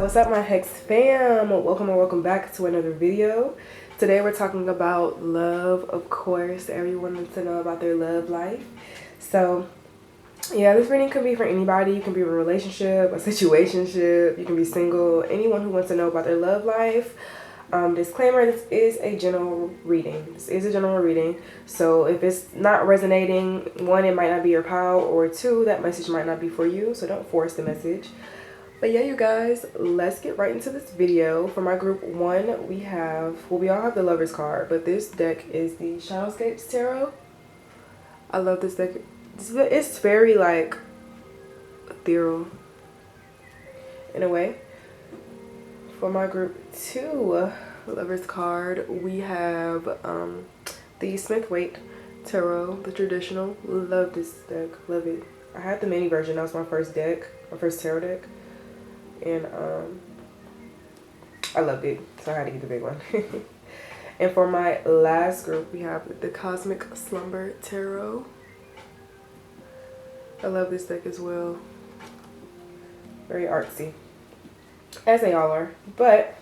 What's up, my Hex fam? Welcome or welcome back to another video. Today we're talking about love. Of course, everyone wants to know about their love life. So yeah, this reading could be for anybody. You can be in a relationship, a situationship, you can be single, anyone who wants to know about their love life. Disclaimer, this is a general reading. So if it's not resonating, one, it might not be your pile, or two, that message might not be for you. So don't force the message. But yeah, you guys, let's get right into this video. For my group one, we all have the Lover's card, but this deck is the 𝖊𝖊𝖊𝖊𝖉 Tarot. I love this deck. It's very like ethereal in a way. For my group two, Lover's card, we have the 𝖊𝖊𝖊𝖉 Tarot, the traditional. Love this deck, love it. I had the mini version. That was my first tarot deck. And I loved it, so I had to get the big one. And for my last group, we have the Cosmic Slumber Tarot. I love this deck as well. Very artsy, as they all are. But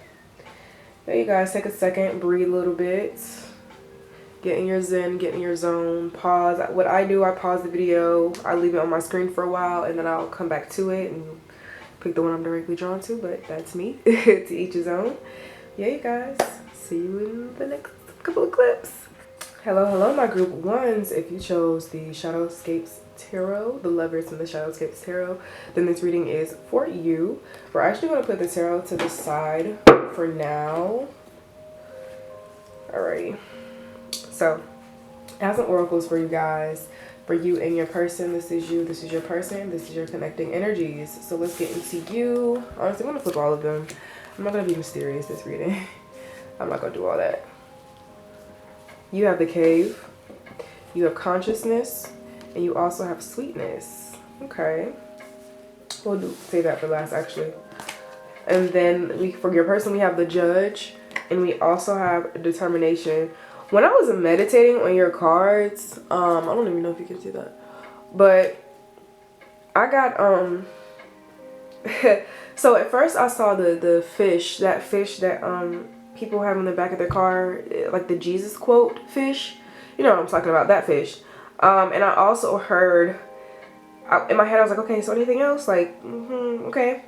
there you guys, take a second, breathe a little bit, get in your zen, get in your zone, pause. What I do, I pause the video, I leave it on my screen for a while, and then I'll come back to it and pick the one I'm directly drawn to, but that's me. To each his own. Yeah, you guys, see you in the next couple of clips. Hello, my group ones. If you chose the 𝖊𝖊𝖊𝖊𝖉 Tarot, the Lovers and the 𝖊𝖊𝖊𝖊𝖉 Tarot, then this reading is for you. We're actually going to put the tarot to the side for now. Alrighty. So, I have some oracles for you guys. For you and your person, this is you, this is your person, this is your connecting energies. So let's get into you. Honestly, I'm going to flip all of them. I'm not going to be mysterious this reading. I'm not going to do all that. You have the 𝖊𝖊𝖊𝖉, you have consciousness, and you also have sweetness. Okay. We'll say that for last, actually. And then for your person, we have the 𝖓𝖊𝖊𝖊𝖉, and we also have determination. When I was meditating on your cards, I don't even know if you can see that, but I got, so at first I saw the fish that people have in the back of their car, like the Jesus quote fish. You know what I'm talking about, that fish. And I also heard, in my head, I was like, okay, so anything else? Like, okay.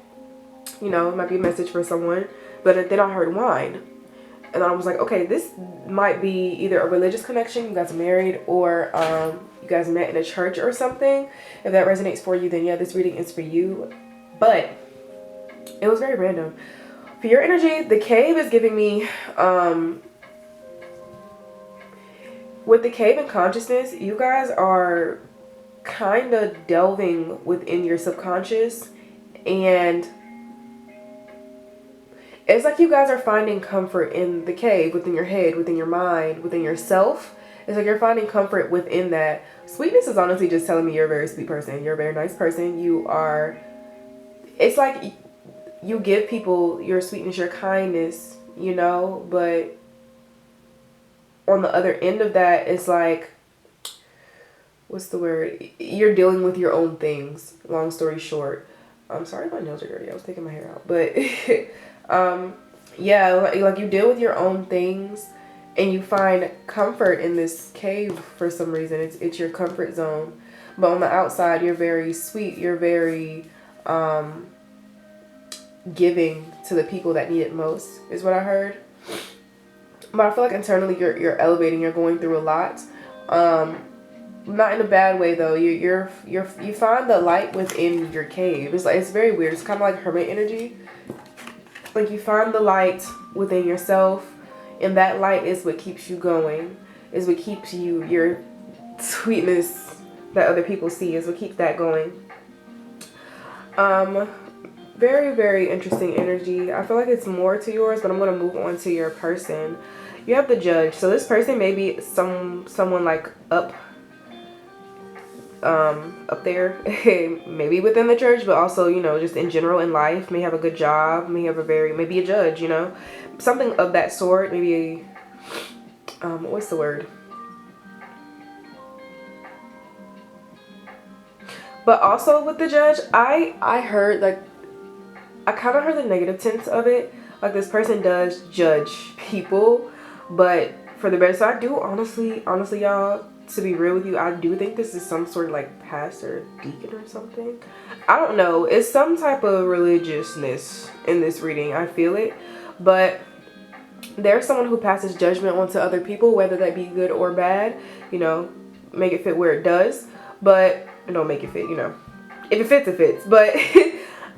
You know, it might be a message for someone. But then I heard wine. And I was like, okay, this might be either a religious connection, you guys are married, or you guys met in a church or something. If that resonates for you, then yeah, this reading is for you. But it was very random. For your energy, the 𝖊𝖊𝖊𝖉 is giving me, with the 𝖊𝖊𝖊𝖉 and consciousness, you guys are kind of delving within your subconscious, and it's like you guys are finding comfort in the 𝖊𝖊𝖊𝖉, within your head, within your mind, within yourself. It's like you're finding comfort within that. Sweetness is honestly just telling me you're a very sweet person. You're a very nice person. You are, it's like you give people your sweetness, your kindness, you know, but on the other end of that, it's like, what's the word? You're dealing with your own things. Long story short. I'm sorry if my nails are dirty. I was taking my hair out, but yeah, like you deal with your own things and you find comfort in this 𝖊𝖊𝖊𝖉 for some reason. It's your comfort zone. But on the outside, you're very sweet. You're very giving to the people that need it most, is what I heard. But I feel like internally you're elevating. You're going through a lot. Not in a bad way though. You find the light within your 𝖊𝖊𝖊𝖉. It's like, it's very weird. It's kind of like hermit energy. Like you find the light within yourself, and that light is what keeps you going. Is what keeps you, your sweetness that other people see is what keeps that going. Very, very interesting energy. I feel like it's more to yours, but I'm going to move on to your person. You have the 𝖓𝖊𝖊𝖊𝖉. So this person may be someone like up there, maybe within the church, but also, you know, just in general in life, may have a good job, maybe a judge, you know, something of that sort. Maybe what's the word? But also with the 𝖓𝖊𝖊𝖉, I heard like I kind of heard the negative tints of it. Like, this person does judge people, but for the better. So I do honestly, y'all, to be real with you, I do think this is some sort of like pastor, deacon or something. I don't know. It's some type of religiousness in this reading. I feel it. But there's someone who passes judgment onto other people, whether that be good or bad. You know, make it fit where it does. But don't make it fit, you know. If it fits, it fits. But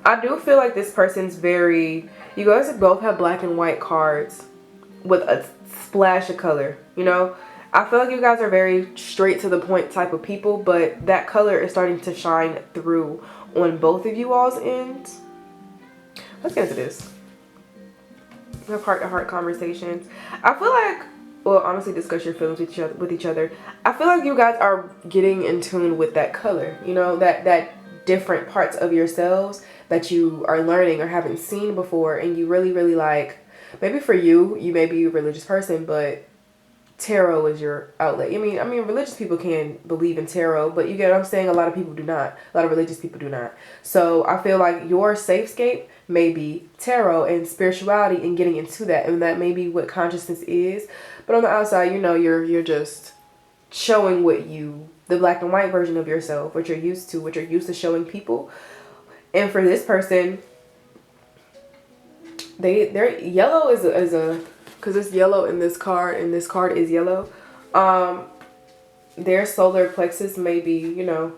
I do feel like this person's very... You guys both have black and white cards with a splash of color, you know. I feel like you guys are very straight to the point type of people, but that color is starting to shine through on both of you all's ends. Let's get into this. We have heart-to-heart conversations. I feel like, well, honestly, discuss your feelings with each other. I feel like you guys are getting in tune with that color, you know, that different parts of yourselves that you are learning or haven't seen before, and you really, really like. Maybe for you, you may be a religious person, but tarot is your outlet. I mean, religious people can believe in tarot, but you get what I'm saying? A lot of people do not. A lot of religious people do not. So I feel like your safe scape may be tarot and spirituality and getting into that. And that may be what consciousness is. But on the outside, you know, you're just showing the black and white version of yourself, what you're used to showing people. And for this person, they're yellow is a because it's yellow in this card, and this card is yellow. Their solar plexus may be, you know,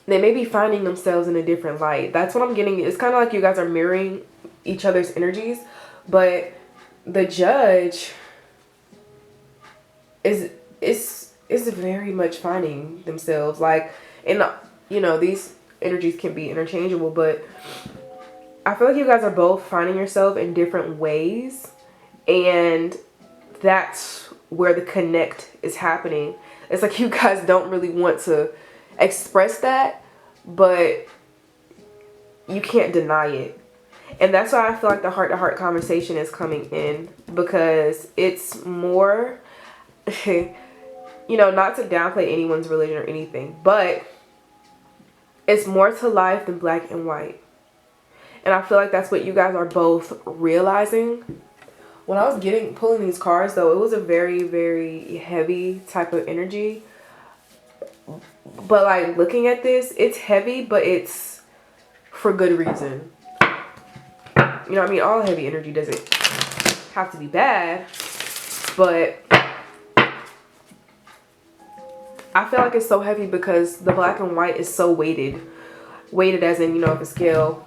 they may be finding themselves in a different light. That's what I'm getting. It's kind of like you guys are mirroring each other's energies, but the judge is very much finding themselves, like, and you know, these energies can be interchangeable, but I feel like you guys are both finding yourself in different ways, and that's where the connect is happening. It's like you guys don't really want to express that, but you can't deny it. And that's why I feel like the heart-to-heart conversation is coming in, because it's more, you know, not to downplay anyone's religion or anything, but it's more to life than black and white. And I feel like that's what you guys are both realizing. When I was pulling these cards, though, it was a very, very heavy type of energy. But like, looking at this, it's heavy, but it's for good reason. You know what I mean? All heavy energy doesn't have to be bad, but I feel like it's so heavy because the black and white is so weighted. Weighted as in, you know, if a scale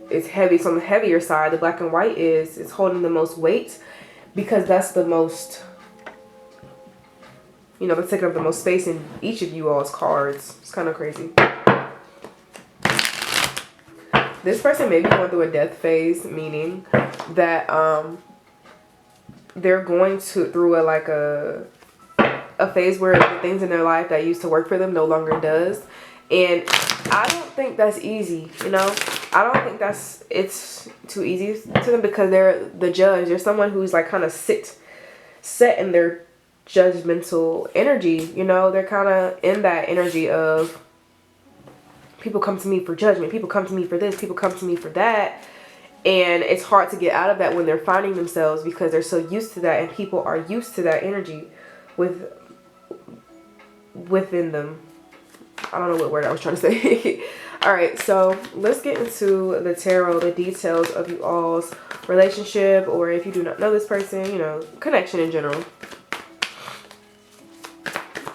is heavy, so on the heavier side, the black and white is holding the most weight, because that's the most, you know, that's taking up the most space in each of you all's cards. It's kind of crazy. This person may be going through a death phase, meaning that they're going through a phase where the things in their life that used to work for them no longer does. And I don't think that's easy, you know. I don't think it's too easy to them, because they're the judge. They're someone who's like kind of set in their judgmental energy, you know. They're kind of in that energy of, people come to me for judgment, people come to me for this, people come to me for that. And it's hard to get out of that when they're finding themselves, because they're so used to that, and people are used to that energy within them. I don't know what word I was trying to say. All right, so let's get into the tarot, the details of you all's relationship, or if you do not know this person, you know, connection in general.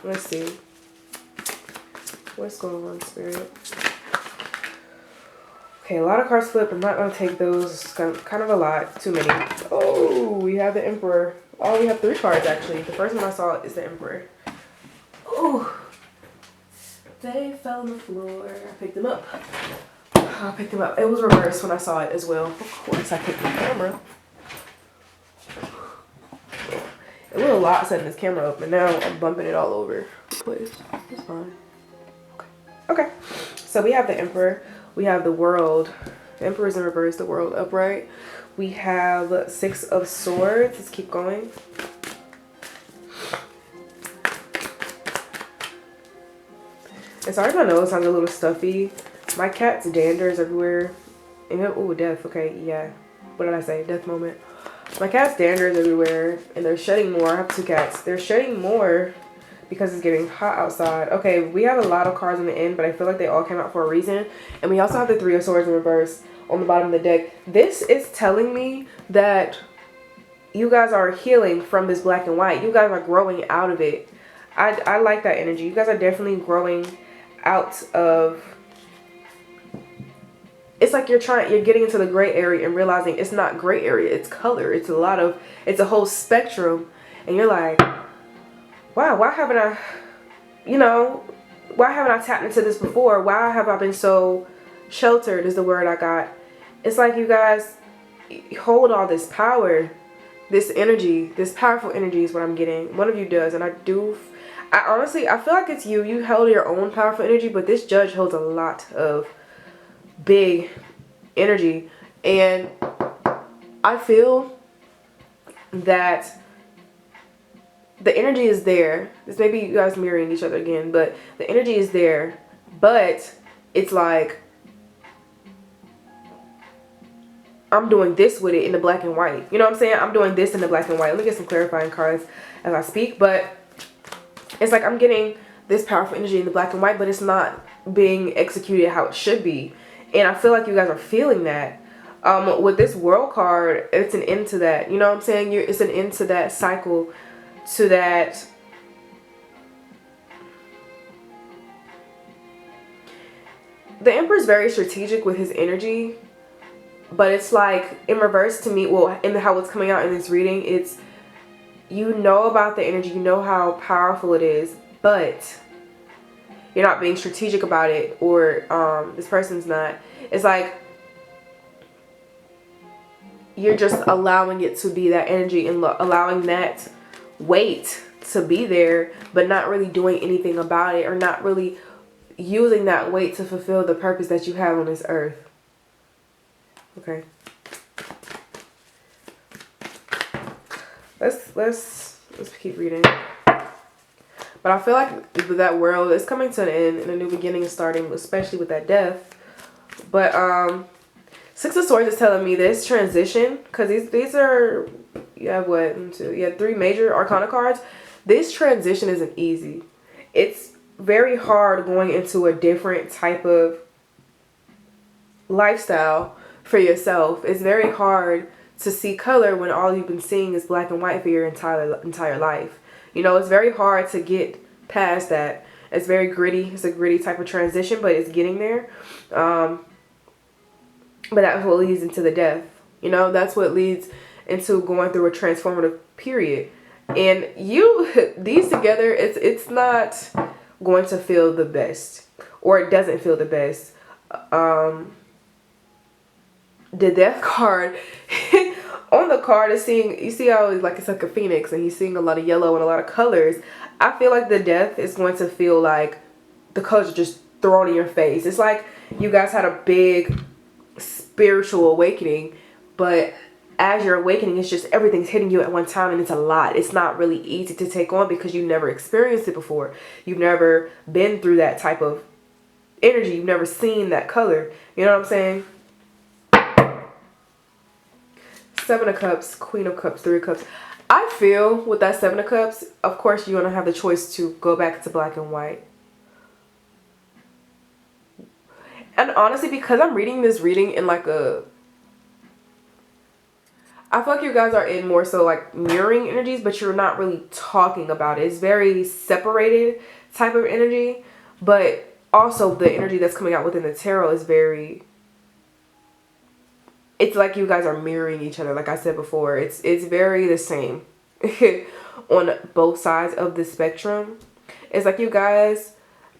Let's see. What's going on, Spirit? Okay, a lot of cards flipped. I'm not going to take those. It's kind of a lot. Too many. Oh, we have the Emperor. Oh, we have 3 cards, actually. The first one I saw is the Emperor. Oh. They fell on the floor. I picked them up. I picked them up. It was reversed when I saw it as well. Of course, I picked the camera. It was a lot setting this camera up, and now I'm bumping it all over the place. It's fine. Okay. So we have the Emperor. We have the World. The Emperor's in reverse. The World upright. We have 6 of Swords. Let's keep going. And sorry if my nose sounds a little stuffy. My cat's dander is everywhere. Oh, death. Okay, yeah. What did I say? Death moment. My cat's danders everywhere, and they're shedding more. I have 2 cats. They're shedding more because it's getting hot outside. Okay, we have a lot of cards in the end, but I feel like they all came out for a reason. And we also have the 3 of Swords in reverse on the bottom of the deck. This is telling me that you guys are healing from this black and white. You guys are growing out of it. I like that energy. You guys are definitely growing out of... It's like you're getting into the gray area and realizing it's not gray area. It's color. It's a whole spectrum. And you're like, wow, why haven't I, why haven't I tapped into this before? Why have I been so sheltered is the word I got. It's like you guys hold all this power, this energy, this powerful energy is what I'm getting. One of you does, and I honestly, I feel like it's you. You held your own powerful energy, but this judge holds a lot of big energy. And I feel that the energy is there. This may be you guys mirroring each other again, but the energy is there. But it's like, I'm doing this with it in the black and white. You know what I'm saying? I'm doing this in the black and white. Let me get some clarifying cards as I speak. But it's like I'm getting this powerful energy in the black and white, but it's not being executed how it should be. And I feel like you guys are feeling that. With this World card, it's an end to that. You know what I'm saying? It's an end to that cycle, to that. The Emperor's very strategic with his energy, but it's like in reverse to me. Well, in how it's coming out in this reading, it's, you know about the energy, you know how powerful it is, but you're not being strategic about it, or this person's not. It's like you're just allowing it to be that energy and allowing that weight to be there, but not really doing anything about it, or not really using that weight to fulfill the purpose that you have on this earth. Okay. Let's keep reading. But I feel like that world is coming to an end and a new beginning is starting, especially with that death. But 6 of Swords is telling me this transition, because these are, you have what, 1, 2, you have 3 major arcana cards. This transition isn't easy. It's very hard going into a different type of lifestyle for yourself. It's very hard to see color when all you've been seeing is black and white for your entire life. You know, it's very hard to get past that. It's very gritty. It's a gritty type of transition, but it's getting there. But that's what leads into the death. You know, that's what leads into going through a transformative period. And these together, it's not going to feel the best, or it doesn't feel the best. The death card on the card is seeing, you see how it's like a phoenix, and he's seeing a lot of yellow and a lot of colors. I feel like the death is going to feel like the colors are just thrown in your face. It's like you guys had a big spiritual awakening, but as you're awakening, it's just everything's hitting you at one time, and it's a lot. It's not really easy to take on because you've never experienced it before. You've never been through that type of energy. You've never seen that color. You know what I'm saying? 7 of Cups, Queen of Cups, 3 of Cups. I feel with that 7 of Cups, of course, you're going to have the choice to go back to black and white. And honestly, because I'm reading this reading in like a... I feel like you guys are in more so like mirroring energies, but you're not really talking about it. It's very separated type of energy. But also the energy that's coming out within the tarot is very... It's like you guys are mirroring each other. Like I said before, it's very the same on both sides of the spectrum. It's like you guys...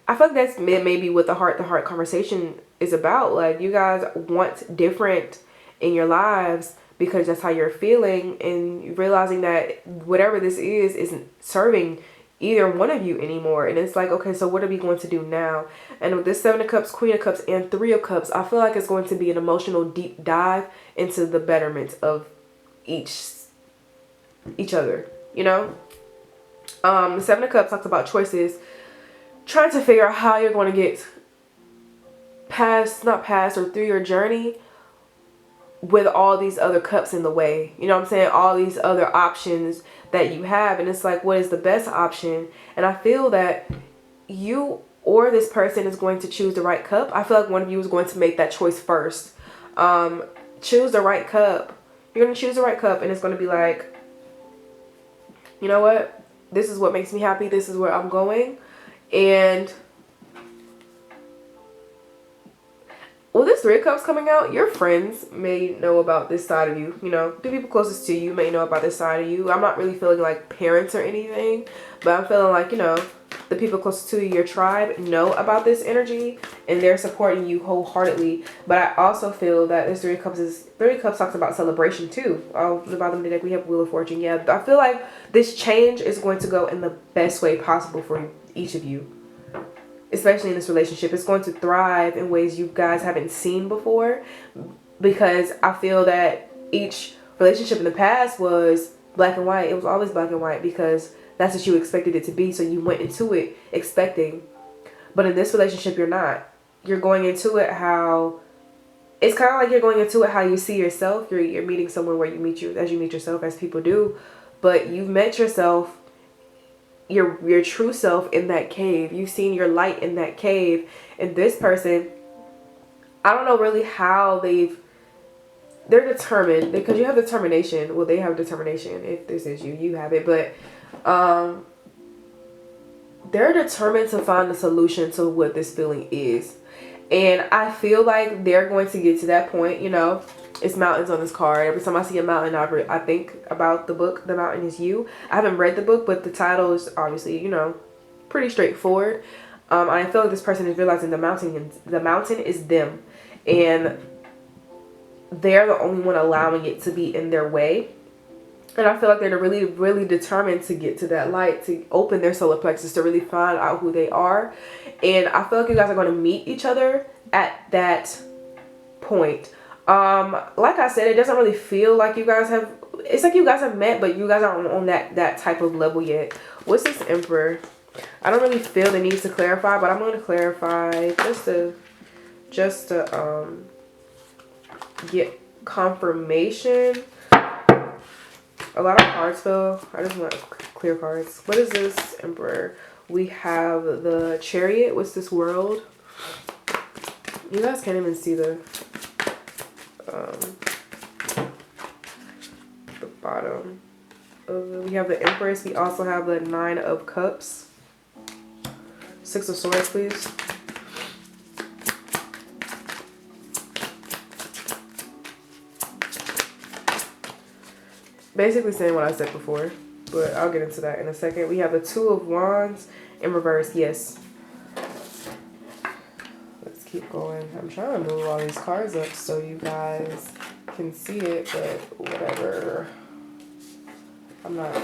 I feel like that's maybe what the heart-to-heart conversation is about. Like, you guys want different in your lives because that's how you're feeling, and realizing that whatever this is isn't serving either one of you anymore. And it's like, okay, so what are we going to do now? And with this 7 of Cups, Queen of Cups, and 3 of Cups, I feel like it's going to be an emotional deep dive into the betterment of each other, you know? The 7 of Cups talks about choices, trying to figure out how you're going to get not past or through your journey, with all these other cups in the way. You know what I'm saying? All these other options that you have. And it's like, what is the best option? And I feel that you or this person is going to choose the right cup. I feel like one of you is going to make that choice first. Choose the right cup. You're going to choose the right cup, and it's going to be like, you know what? This is what makes me happy. This is where I'm going. And well, this Three of Cups coming out, your friends may know about this side of you. You know, the people closest to you may know about this side of you. I'm not really feeling like parents or anything, but I'm feeling like, you know, the people closest to you, your tribe, know about this energy and they're supporting you wholeheartedly. But I also feel that this Three of Cups talks about celebration too. Oh, the bottom of the deck we have Wheel of Fortune. Yeah, I feel like this change is going to go in the best way possible for each of you. Especially in this relationship, it's going to thrive in ways you guys haven't seen before, because I feel that each relationship in the past was black and white. It was always black and white because that's what you expected it to be, so you went into it expecting. But in this relationship, you're not. You're going into it how, it's kind of like you're going into it how you see yourself. You're meeting someone where you meet yourself, as people do, but you've met yourself, your true self, in that cave. You've seen your light in that cave. And this person, I don't know really how they're determined, because you have determination. Well, they have determination. If this is you have it. But they're determined to find a solution to what this feeling is. And I feel like they're going to get to that point. You know, it's mountains on this card. Every time I see a mountain, I think about the book, The Mountain Is You. I haven't read the book, but the title is obviously, you know, pretty straightforward. I feel like this person is realizing the mountain is them. And they're the only one allowing it to be in their way. And I feel like they're really, really determined to get to that light, to open their solar plexus, to really find out who they are. And I feel like you guys are going to meet each other at that point. Like I said, it doesn't really feel like you guys have, it's like you guys have met, but you guys aren't on that type of level yet. What's this Emperor? I don't really feel the need to clarify, but I'm going to clarify just to get confirmation. A lot of cards fell. I just want clear cards. What is this Emperor? We have the Chariot. What's this World? You guys can't even see the bottom. We have the Empress. We also have the Nine of Cups. Six of Swords, please. Basically saying what I said before, but I'll get into that in a second. We have the Two of Wands in reverse. Yes. Let's keep going. I'm trying to move all these cards up so you guys can see it, but whatever. I'm not.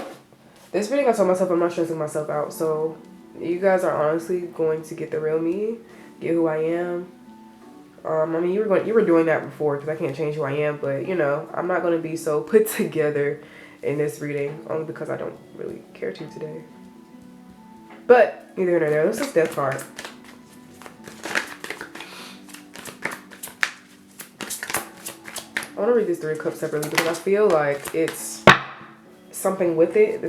This video I told myself I'm not stressing myself out, so you guys are honestly going to get the real me, get who I am. I mean, you were doing that before, because I can't change who I am, but you know, I'm not going to be so put together in this reading, only because I don't really care to today. But neither here nor there. This is Death card. I want to read these Three of Cups separately because I feel like it's something with it. The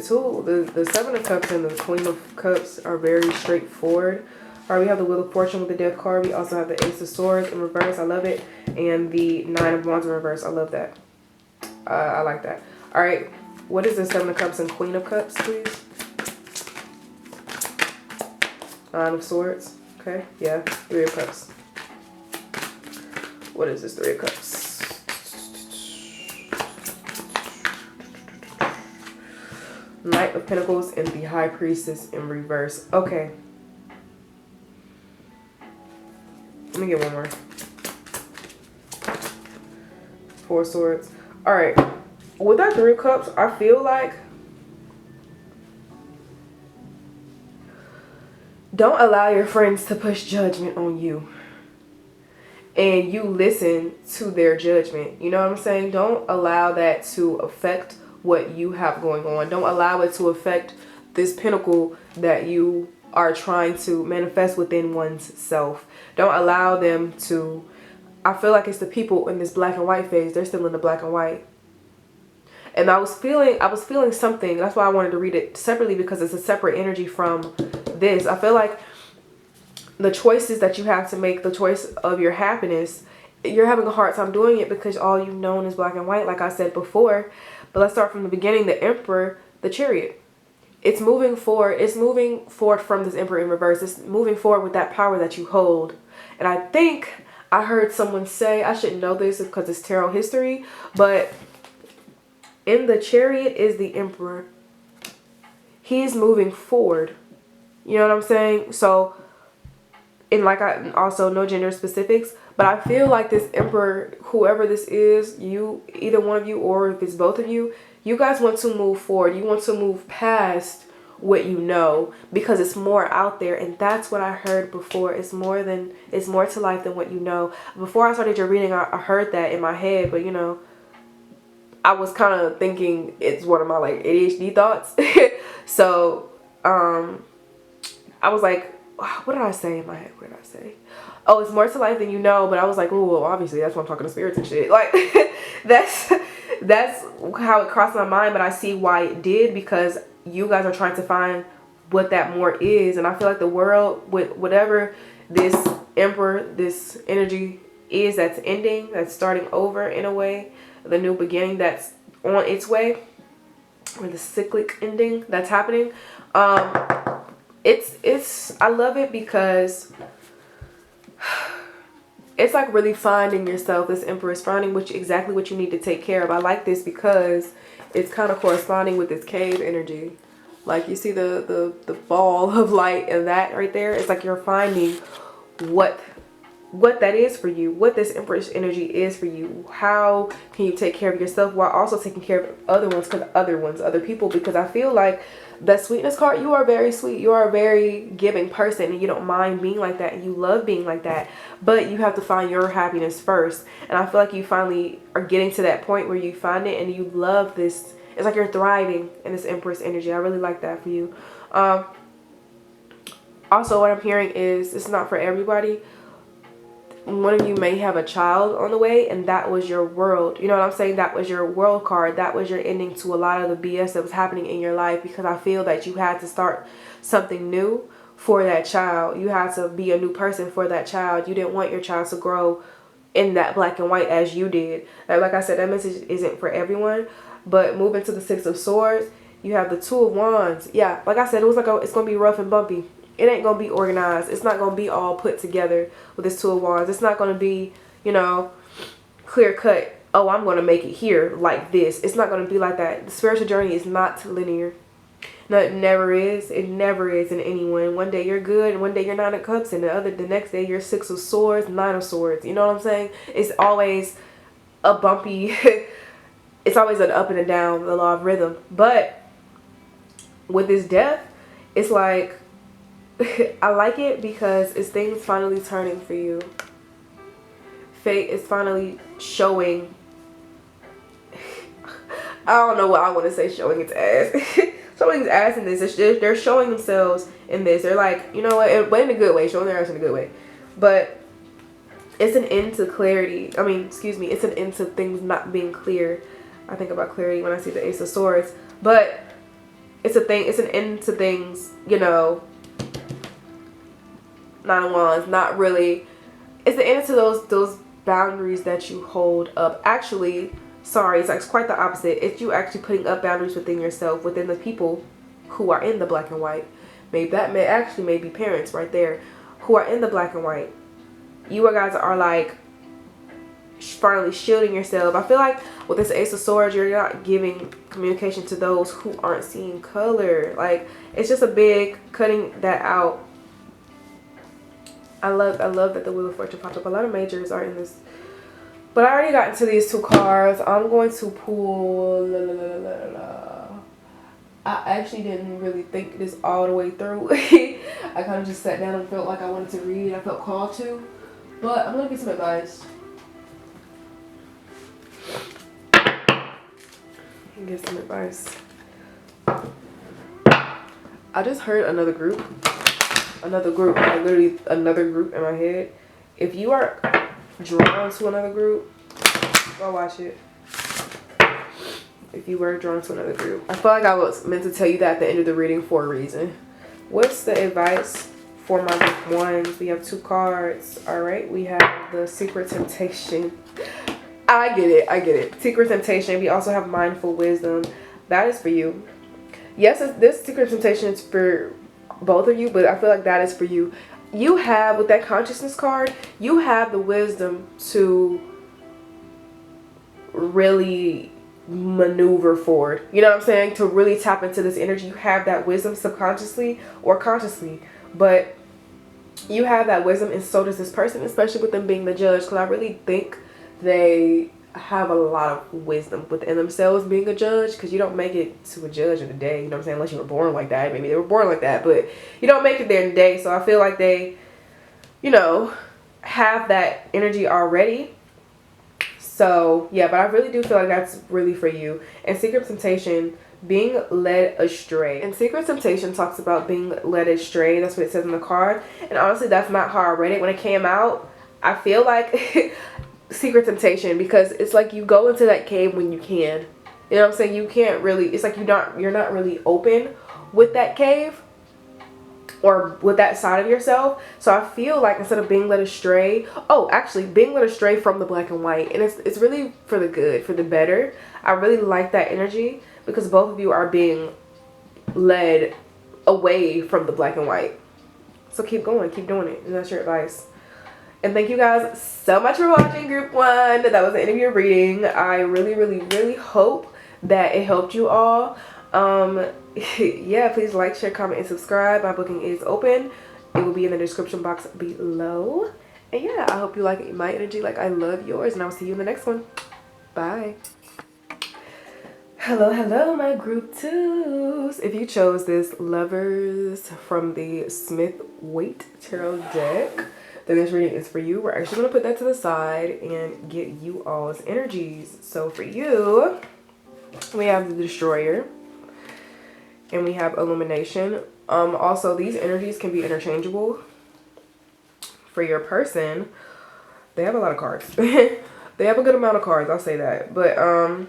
Seven of Cups and the Queen of Cups are very straightforward. All right, we have the Wheel of Fortune with the Death card. We also have the Ace of Swords in reverse. I love it. And the Nine of Wands in reverse. I love that. I like that. All right, what is the Seven of Cups and Queen of Cups, please? Nine of Swords. Okay, yeah. Three of Cups. What is this Three of Cups? Knight of Pentacles and the High Priestess in reverse. Okay. Let me get one more. Four of Swords. Alright. With that Three of Cups, I feel like don't allow your friends to push judgment on you. And you listen to their judgment. You know what I'm saying? Don't allow that to affect what you have going on. Don't allow it to affect this pinnacle that you are trying to manifest within one's self. Don't allow them to I feel like it's the people in this black and white phase. They're still in the black and white. And I was feeling something. That's why I wanted to read it separately, because it's a separate energy from this. I feel like the choices that you have to make, the choice of your happiness, you're having a hard time doing it because all you've known is black and white, like I said before. But let's start from the beginning. The Emperor, the Chariot. It's moving forward. It's moving forward from this Emperor in reverse. It's moving forward with that power that you hold. And I think I heard someone say, I shouldn't know this because it's tarot history, but in the Chariot is the Emperor. He's moving forward. You know what I'm saying? So, and like I also, no gender specifics, but I feel like this Emperor, whoever this is, you, either one of you, or if it's both of you, you guys want to move forward. You want to move past what you know, because it's more out there. And that's what I heard before. It's more to life than what you know. Before I started your reading, I heard that in my head, but you know, I was kind of thinking it's one of my like ADHD thoughts. So I was like, what did I say in my head? What did I say? Oh, it's more to life than you know. But I was like, oh, well, obviously that's why I'm talking to spirits and shit. Like that's how it crossed my mind. But I see why it did, because you guys are trying to find what that more is. And I feel like the world, with whatever this Emperor, this energy is that's ending, that's starting over in a way, the new beginning that's on its way, or the cyclic ending that's happening. It's I love it because it's like really finding yourself. This Emperor is finding exactly what you need to take care of. I like this because it's kind of corresponding with this cave energy. Like you see the ball of light and that right there. It's like you're finding what that is for you, what this Empress energy is for you. How can you take care of yourself while also taking care of other people? Because I feel like that sweetness card, you are very sweet. You are a very giving person, and you don't mind being like that, and you love being like that. But you have to find your happiness first. And I feel like you finally are getting to that point where you find it and you love this. It's like you're thriving in this Empress energy. I really like that for you. Also, what I'm hearing is it's not for everybody. One of you may have a child on the way, and that was your world. You know what I'm saying? That was your world card. That was your ending to a lot of the BS that was happening in your life, because I feel that you had to start something new for that child. You had to be a new person for that child. You didn't want your child to grow in that black and white as you did. Like I said, that message isn't for everyone. But moving to the Six of Swords, you have the Two of Wands. Yeah, like I said, it was like it's going to be rough and bumpy. It ain't going to be organized. It's not going to be all put together with this Two of Wands. It's not going to be, you know, clear cut. Oh, I'm going to make it here like this. It's not going to be like that. The spiritual journey is not linear. No, it never is. It never is in anyone. One day you're good, and one day you're Nine of Cups, and the next day you're Six of Swords, Nine of Swords. You know what I'm saying? It's always a bumpy, it's always an up and a down, the law of rhythm. But with this death, it's like, I like it because it's things finally turning for you. Fate is finally showing. I don't know what I want to say, showing its ass. Showing its ass in this. They're showing themselves in this. They're like, you know what, but in a good way. Showing their ass in a good way. But it's an end to clarity. I mean, excuse me. It's an end to things not being clear. I think about clarity when I see the Ace of Swords. But it's a thing. It's an end to things, you know. Nine of Wands, not really. It's the end to those boundaries that you hold up. Actually, sorry, it's like quite the opposite. It's you actually putting up boundaries within yourself, within the people who are in the black and white. Maybe that may be parents right there who are in the black and white. You guys are like finally shielding yourself. I feel like with this Ace of Swords, you're not giving communication to those who aren't seeing color. Like, it's just a big cutting that out. I love that the Wheel of Fortune popped up. A lot of majors are in this. But I already got into these two cards. I'm going to pull. I actually didn't really think this all the way through. I kind of just sat down and felt like I wanted to read. I felt called to. But I'm going to get some advice. Get some advice. I just heard another group, like literally another group in my head. If you are drawn to another group, go watch it. If you were drawn to another group. I feel like I was meant to tell you that at the end of the reading for a reason. What's the advice for my group ones? We have 2 cards. All right. We have the Secret Temptation. I get it. Secret Temptation. We also have Mindful Wisdom. That is for you. Yes, this Secret Temptation is for both of you, but I feel like that is for you. You have, with that Consciousness card, you have the wisdom to really maneuver forward. You know what I'm saying? To really tap into this energy. You have that wisdom subconsciously or consciously, but you have that wisdom, and so does this person, especially with them being the judge, because I really think they have a lot of wisdom within themselves being a judge, because you don't make it to a judge in a day, you know what I'm saying, unless you were born like that. Maybe they were born like that, but you don't make it there in a day. So I feel like they, you know, have that energy already. So yeah, but I really do feel like that's really for you. And Secret Temptation, being led astray. And Secret Temptation talks about being led astray. That's what it says in the card. And honestly, that's not how I read it when it came out. I feel like Secret Temptation, because it's like you go into that cave when you can. You know what I'm saying? You can't really, it's like you're not really open with that cave or with that side of yourself. So I feel like instead of being led astray, actually being led astray from the black and white, and it's really for the good, for the better. I really like that energy, because both of you are being led away from the black and white. So keep going, keep doing it, and that's your advice. And thank you guys so much for watching group 1. That was the end of your reading. I really hope that it helped you all. Yeah, please like, share, comment, and subscribe. My booking is open. It will be in the description box below. And yeah, I hope you like my energy like I love yours, and I'll see you in the next one. Bye. Hello my group 2s. If you chose this Lovers from the Smith-Waite Tarot deck, then this reading is for you. We're actually going to put that to the side and get you all's energies. So for you, we have the Destroyer and we have Illumination. Also, these energies can be interchangeable. For your person, they have a lot of cards. They have a good amount of cards, I'll say that. But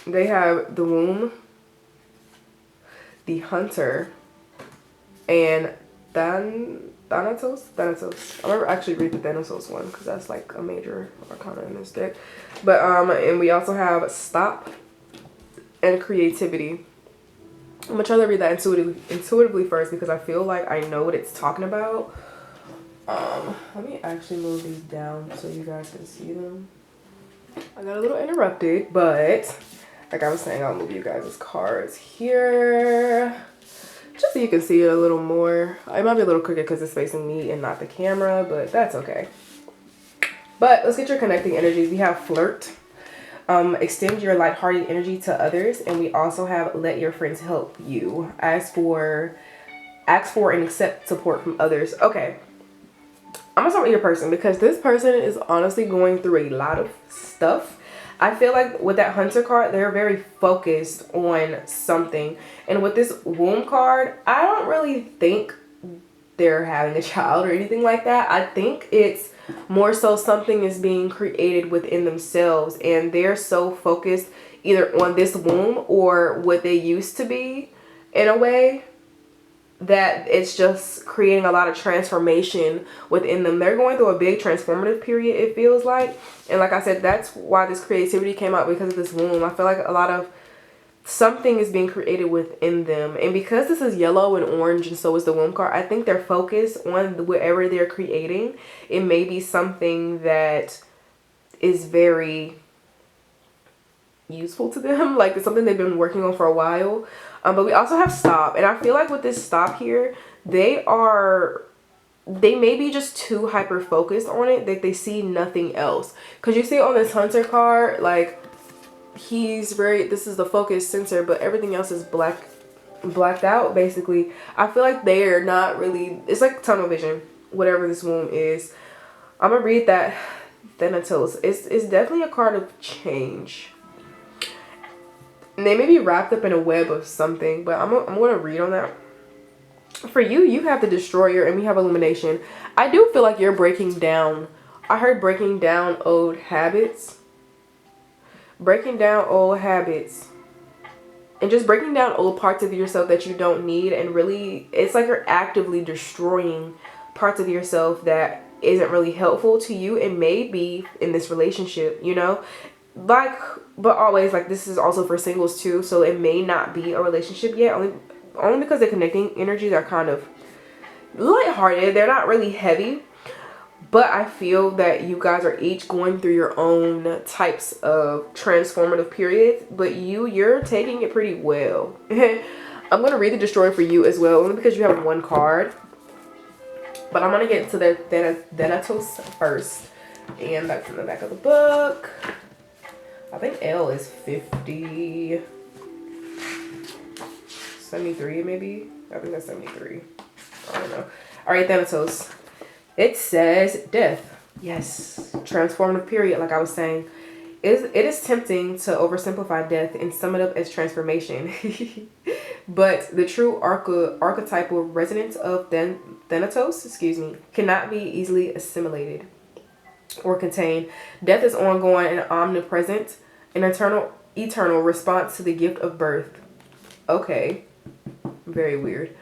they have the Womb, the Hunter, and Thanatos. I'm gonna actually read the Thanatos one, because that's like a major arcana in this deck. But and we also have Stop and Creativity. I'm gonna try to read that intuitively first, because I feel like I know what it's talking about. Let me actually move these down so you guys can see them. I got a little interrupted, but like I was saying, I'll move you guys' cards here just so you can see it a little more. It might be a little crooked because it's facing me and not the camera, but that's okay. But let's get your connecting energies. We have Flirt, extend your lighthearted energy to others, and we also have Let Your Friends Help You. Ask for and accept support from others. Okay, I'm gonna start with your person, because this person is honestly going through a lot of stuff. I feel like with that Hunter card, they're very focused on something. And with this Womb card, I don't really think they're having a child or anything like that. I think it's more so something is being created within themselves, and they're so focused either on this womb or what they used to be in a way, that it's just creating a lot of transformation within them. They're going through a big transformative period, it feels like. And like I said, that's why this creativity came out, because of this womb. I feel like a lot of something is being created within them. And because this is yellow and orange, and so is the womb card, I think they're focused on whatever they're creating. It may be something that is very useful to them, like it's something they've been working on for a while. But we also have Stop, and I feel like with this Stop here, they may be just too hyper focused on it that they see nothing else. Because you see on this Hunter card, like this is the focus center, but everything else is blacked out basically. I feel like they're not really, it's like tunnel vision, whatever this womb is. I'm gonna read that Thanatos. It's definitely a card of change. And they may be wrapped up in a web of something, but I'm gonna read on that. For you, you have the Destroyer and we have Illumination. I do feel like you're breaking down I heard breaking down old habits. Breaking down old habits. And just breaking down old parts of yourself that you don't need. And really, it's like you're actively destroying parts of yourself that isn't really helpful to you. It may be in this relationship, you know? Like, but always, like, this is also for singles too. So it may not be a relationship yet. Only because the connecting energies are kind of lighthearted. They're not really heavy. But I feel that you guys are each going through your own types of transformative periods. But you're taking it pretty well. I'm going to read the Destroyer for you as well. Only because you have one card. But I'm going to get into the 𝖊𝖊𝖊𝖊𝖘 first. And that's in the back of the book. I think L is 50. 73 maybe? I think that's 73. I don't know. Alright, 𝖊𝖊𝖊𝖊𝖘. It says death. Yes. Transformative period, like I was saying. It is tempting to oversimplify death and sum it up as transformation. But the true archetypal resonance of 𝖊𝖊𝖊𝖘, cannot be easily assimilated or contained. Death is ongoing and omnipresent, an eternal response to the gift of birth. Okay. Very weird.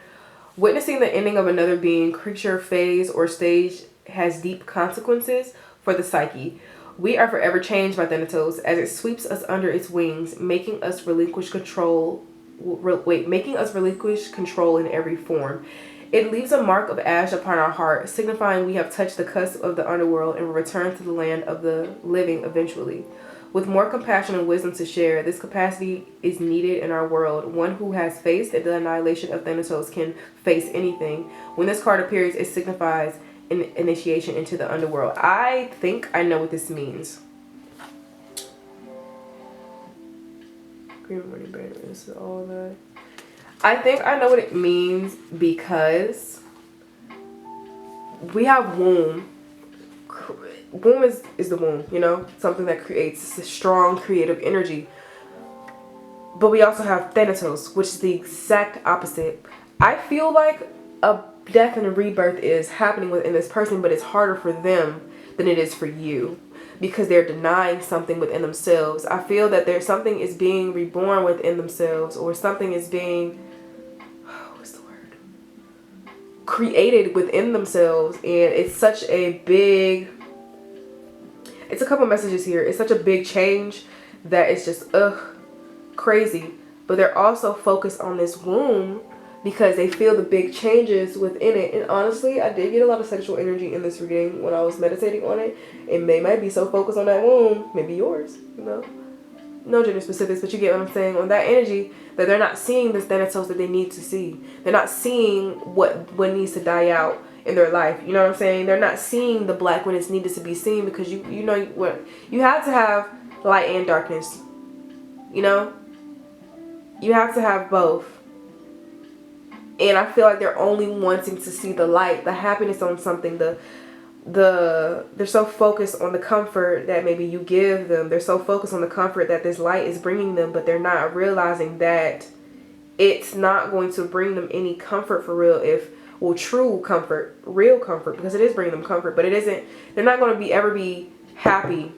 Witnessing the ending of another being, creature, phase, or stage has deep consequences for the psyche. We are forever changed by 𝖊𝖊𝖊𝖘 as it sweeps us under its wings, making us relinquish control in every form. It leaves a mark of ash upon our heart, signifying we have touched the cusp of the underworld and will return to the land of the living eventually. With more compassion and wisdom to share, this capacity is needed in our world. One who has faced the annihilation of 𝖊𝖊𝖊𝖘 can face anything. When this card appears, it signifies an initiation into the underworld. I think I know what this means. Green morning banner is all that. I think I know what it means because we have womb. Womb is the womb, you know, something that creates a strong creative energy. But we also have 𝖊𝖊𝖘𝖘, which is the exact opposite. I feel like a death and a rebirth is happening within this person, but it's harder for them than it is for you because they're denying something within themselves. I feel that there's something is being reborn within themselves, or something is being, what's the word? Created within themselves, and it's such a big, it's a couple messages here. It's such a big change that it's just, crazy. But they're also focused on this womb because they feel the big changes within it. And honestly, I did get a lot of sexual energy in this reading when I was meditating on it. And they might be so focused on that womb, maybe yours, you know. No gender specifics, but you get what I'm saying, on that energy, that they're not seeing this 𝖊𝖊𝖘𝖘 that they need to see. They're not seeing what needs to die out in their life. You know what I'm saying? They're not seeing the black when it's needed to be seen, because you know what, you have to have light and darkness. You know? You have to have both. And I feel like they're only wanting to see the light, the happiness on something, they're so focused on the comfort that maybe you give them. They're so focused on the comfort that this light is bringing them, but they're not realizing that it's not going to bring them any comfort for real, true comfort, real comfort, because it is bringing them comfort, but it isn't, they're not going to ever be happy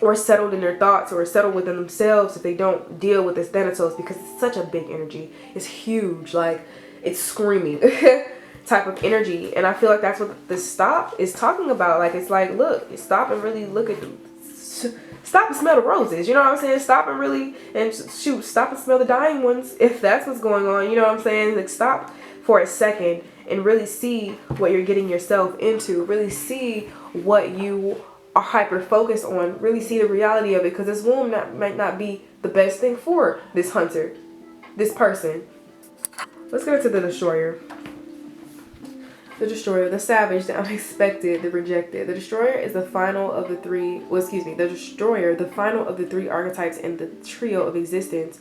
or settled in their thoughts or settled within themselves if they don't deal with this 𝖊𝖊𝖘𝖘, because it's such a big energy. It's huge, like it's screaming type of energy. And I feel like that's what the stop is talking about. Like, it's like, look, stop and really look at them. Stop and smell the roses. You know what I'm saying? Stop and really, and shoot, stop and smell the dying ones, if that's what's going on. You know what I'm saying? Like, stop for a second and really see what you're getting yourself into. Really see what you are hyper focused on. Really see the reality of it, because this womb might not be the best thing for this hunter, this person. Let's get into the Destroyer. The Destroyer, the Savage, the Unexpected, the Rejected. The Destroyer is the final of the three, the Destroyer, the final of the three archetypes in the trio of existence,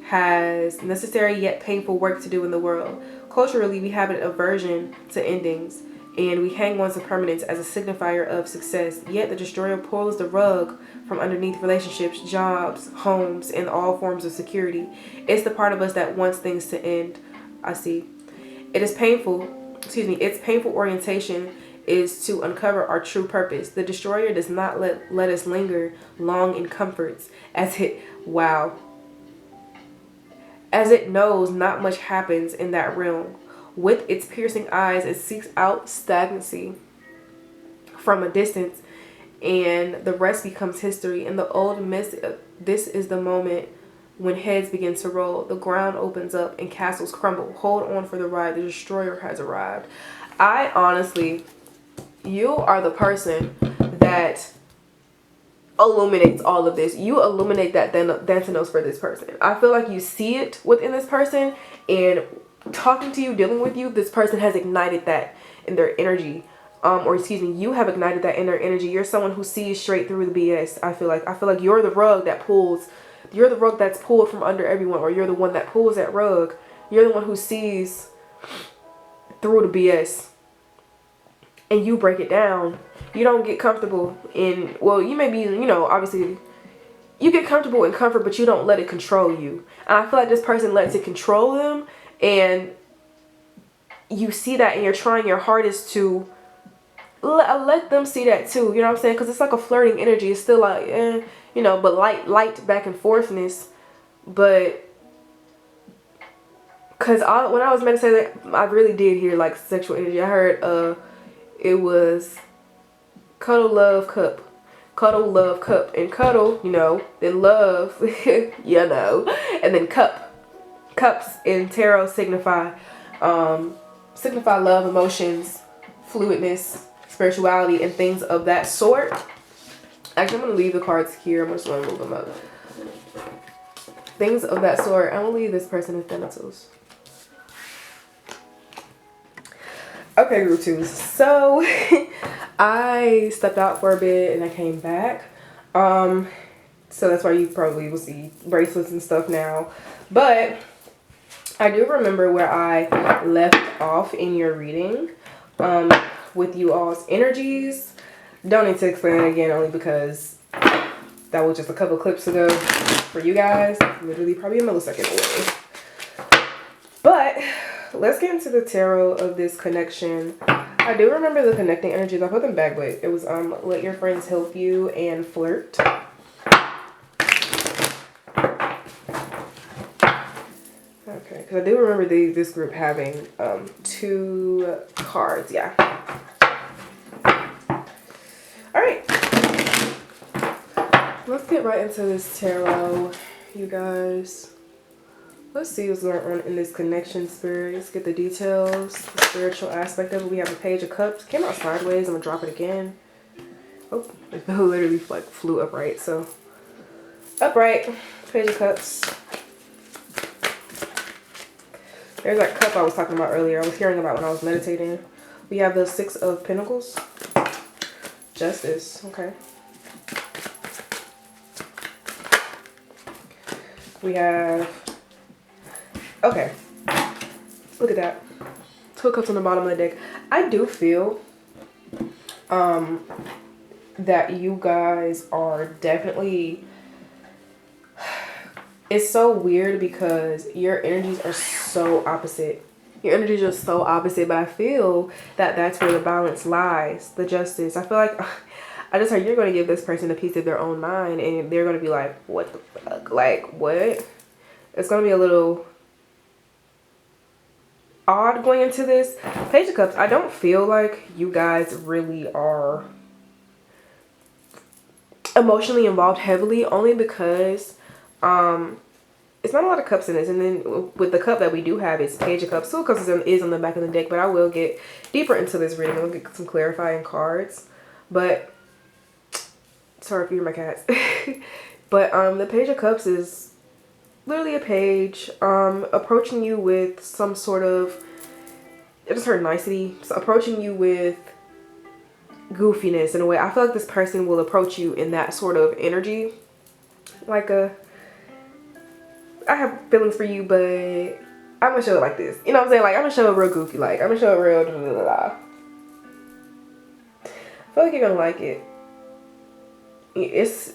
has necessary yet painful work to do in the world. Culturally, we have an aversion to endings, and we hang on to permanence as a signifier of success. Yet the Destroyer pulls the rug from underneath relationships, jobs, homes, and all forms of security. It's the part of us that wants things to end. I see. It is painful. Its painful orientation is to uncover our true purpose. The destroyer does not let us linger long in comforts, as it knows not much happens in that realm. With its piercing eyes, it seeks out stagnancy from a distance, and the rest becomes history. In the old myth, this is the moment when heads begin to roll, the ground opens up, and castles crumble. Hold on for the ride. The destroyer has arrived. I honestly, you are the person that illuminates all of this. You illuminate that Dantinos for this person. I feel like you see it within this person, and talking to you, dealing with you, this person has ignited that in their energy. Or excuse me, you have ignited that in their energy. You're someone who sees straight through the BS. I feel like you're the rug that pulls. You're the rug that's pulled from under everyone, or you're the one that pulls that rug. You're the one who sees through the BS, and you break it down. You don't get comfortable in, well, you may be, you know, obviously you get comfortable in comfort, but you don't let it control you. And I feel like this person lets it control them, and you see that, and you're trying your hardest to let them see that too. You know what I'm saying? Because it's like a flirting energy. It's still like, you know, but light back and forthness. But because when I was meditating, I really did hear like sexual energy. I heard it was cuddle, love, cup. Cuddle, love, cup. And cuddle, you know, then love, you know, and then cup. Cups in tarot signify love, emotions, fluidness, spirituality, and things of that sort. Actually, I'm going to leave the cards here. I'm just going to move them up. Things of that sort. I'm going to leave this person in Thanatos. Okay, group twos. So, I stepped out for a bit and I came back. So that's why you probably will see bracelets and stuff now. But I do remember where I left off in your reading with you all's energies. Don't need to explain it again, only because that was just a couple clips ago for you guys. Literally probably a millisecond away. But let's get into the tarot of this connection. I do remember the connecting energies. I put them back, but it was let your friends help you and flirt. Okay, because I do remember this group having 2 cards. Yeah. All right. Let's get right into this tarot, you guys. Let's see what's going on in this connection, spirit. Let's get the details, the spiritual aspect of it. We have a Page of Cups. Came out sideways. I'm gonna drop it again. Oh, it literally like flew upright. So upright, Page of Cups. There's that cup I was talking about earlier. I was hearing about when I was meditating. We have the 6 of Pentacles. Justice. Okay. We have, okay, look at that. 2 of Cups on the bottom of the deck. I do feel that you guys are definitely, it's so weird because your energies are so opposite. Your energies are so opposite, but I feel that that's where the balance lies, the justice. I feel like, I just heard you're going to give this person a piece of their own mind, and they're going to be like, what the fuck? Like, what? It's going to be a little odd going into this. Page of Cups, I don't feel like you guys really are emotionally involved heavily, only because it's not a lot of cups in this. And then with the cup that we do have, it's Page of Cups. 2 of Cups is on the back of the deck, but I will get deeper into this reading. I'll get some clarifying cards. But sorry if you're my cats. But the Page of Cups is literally a page approaching you with some sort of, I just heard nicety, so approaching you with goofiness in a way. I feel like this person will approach you in that sort of energy, like I have feelings for you, but I'm gonna show it like this, you know what I'm saying? Like, I'm gonna show it real goofy, like I'm gonna show it real I feel like you're gonna like it. It's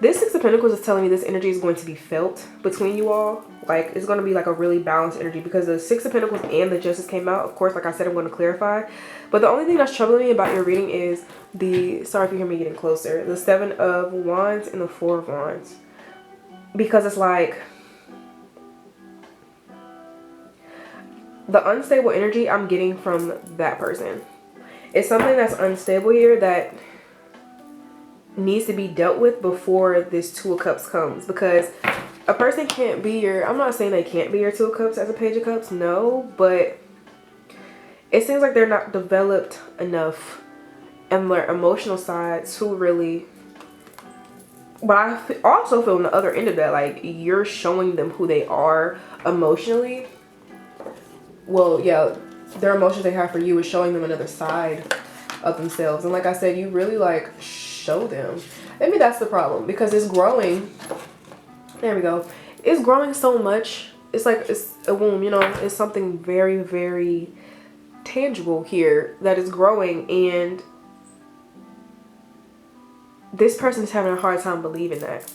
This Six of Pentacles is telling me this energy is going to be felt between you all. Like, it's going to be like a really balanced energy because the Six of Pentacles and the Justice came out. Of course, like I said, I'm going to clarify. But the only thing that's troubling me about your reading is the, sorry if you hear me getting closer, the Seven of Wands and the Four of Wands. Because it's like, the unstable energy I'm getting from that person. It's something that's unstable here that needs to be dealt with before this Two of Cups comes. Because a person can't be your, I'm not saying they can't be your Two of Cups as a Page of Cups, no, but it seems like they're not developed enough in their emotional side to really, but I also feel on the other end of that, like, you're showing them who they are emotionally. Well, yeah, their emotions they have for you is showing them another side of themselves. And like I said, you really like show them. Maybe that's the problem, because it's growing. There we go. It's growing so much. It's like it's a womb, you know, it's something very, very tangible here that is growing, and this person is having a hard time believing that.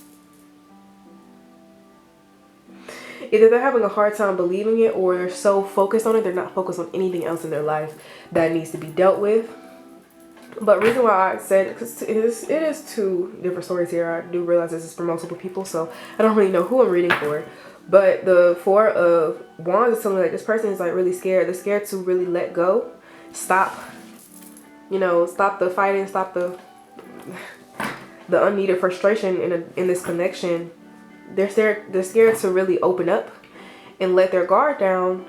Either they're having a hard time believing it, or they're so focused on it, they're not focused on anything else in their life that needs to be dealt with. But reason why I said, because it is two different stories here. I do realize this is for multiple people, so I don't really know who I'm reading for. But the Four of Wands is telling me like this person is like really scared. They're scared to really let go, stop, you know, stop the fighting, stop the unneeded frustration in this connection. They're scared to really open up and let their guard down,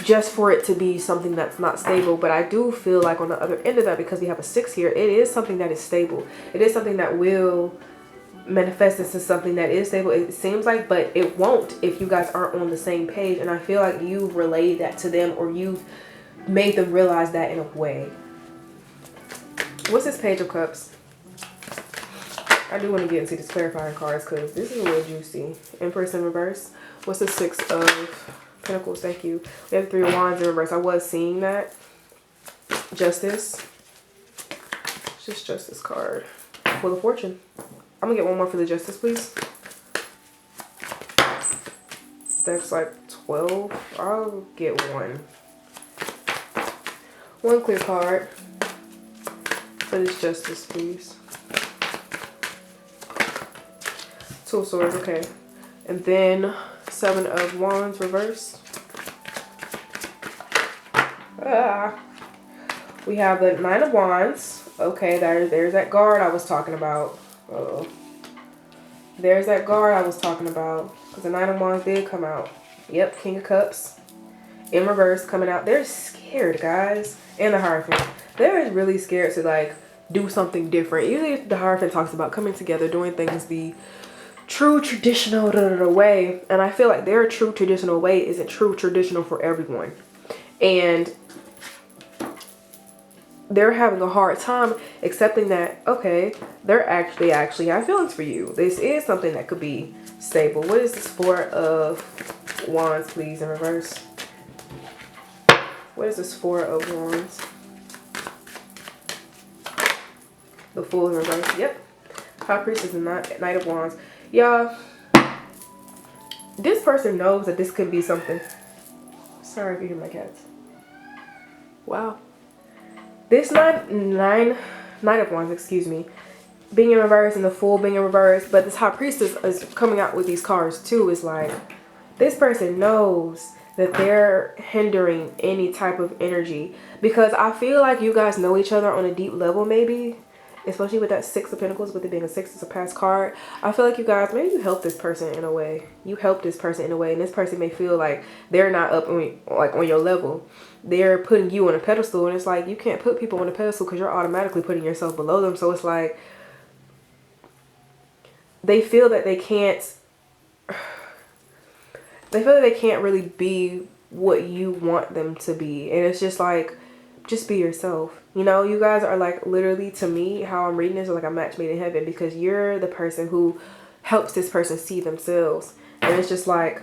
just for it to be something that's not stable. But I do feel like on the other end of that, because we have a 6 here, it is something that is stable. It is something that will manifest into something that is stable, it seems like, but it won't if you guys aren't on the same page. And I feel like you've relayed that to them, or you've made them realize that in a way. What's this Page of Cups? I do want to get into these clarifying cards because this is a little juicy. Empress in reverse. What's the Six of Pentacles? Thank you. We have the Three of Wands in reverse. I was seeing that. Justice. It's just Justice card. Wheel of Fortune. I'm going to get one more for the Justice, please. That's like 12. I'll get one. One clear card for this Justice, please. Two of Swords, okay. And then Seven of Wands reverse. We have the Nine of Wands. Okay, there's that guard I was talking about. Uh-oh. There's that guard I was talking about. Because the Nine of Wands did come out. Yep, King of Cups. In reverse coming out. They're scared, guys. And the Hierophant. They're really scared to, like, do something different. Usually the Hierophant talks about coming together, doing things the true traditional way, and I feel like their true traditional way isn't true traditional for everyone, and they're having a hard time accepting that, okay, they actually have feelings for you. This is something that could be stable. What is this Four of Wands, please, in reverse? What is this Four of Wands? The Fool in reverse. Yep. High Priestess and Knight of Wands. Y'all, this person knows that this could be something. Sorry if you hear my cats. Wow. This Knight of Wands, excuse me, being in reverse and the Fool being in reverse, but this High Priestess is coming out with these cards too. Is like, this person knows that they're hindering any type of energy, because I feel like you guys know each other on a deep level, maybe. Especially with that Six of Pentacles, with it being a 6, it's a past card. I feel like you guys, maybe you help this person in a way. You help this person in a way, and this person may feel like they're not up on your level. They're putting you on a pedestal, and it's like, you can't put people on a pedestal because you're automatically putting yourself below them. So it's like, they feel that they can't really be what you want them to be. And it's just like, just be yourself. You know, you guys are like, literally, to me, how I'm reading this is like a match made in heaven, because you're the person who helps this person see themselves. And it's just like,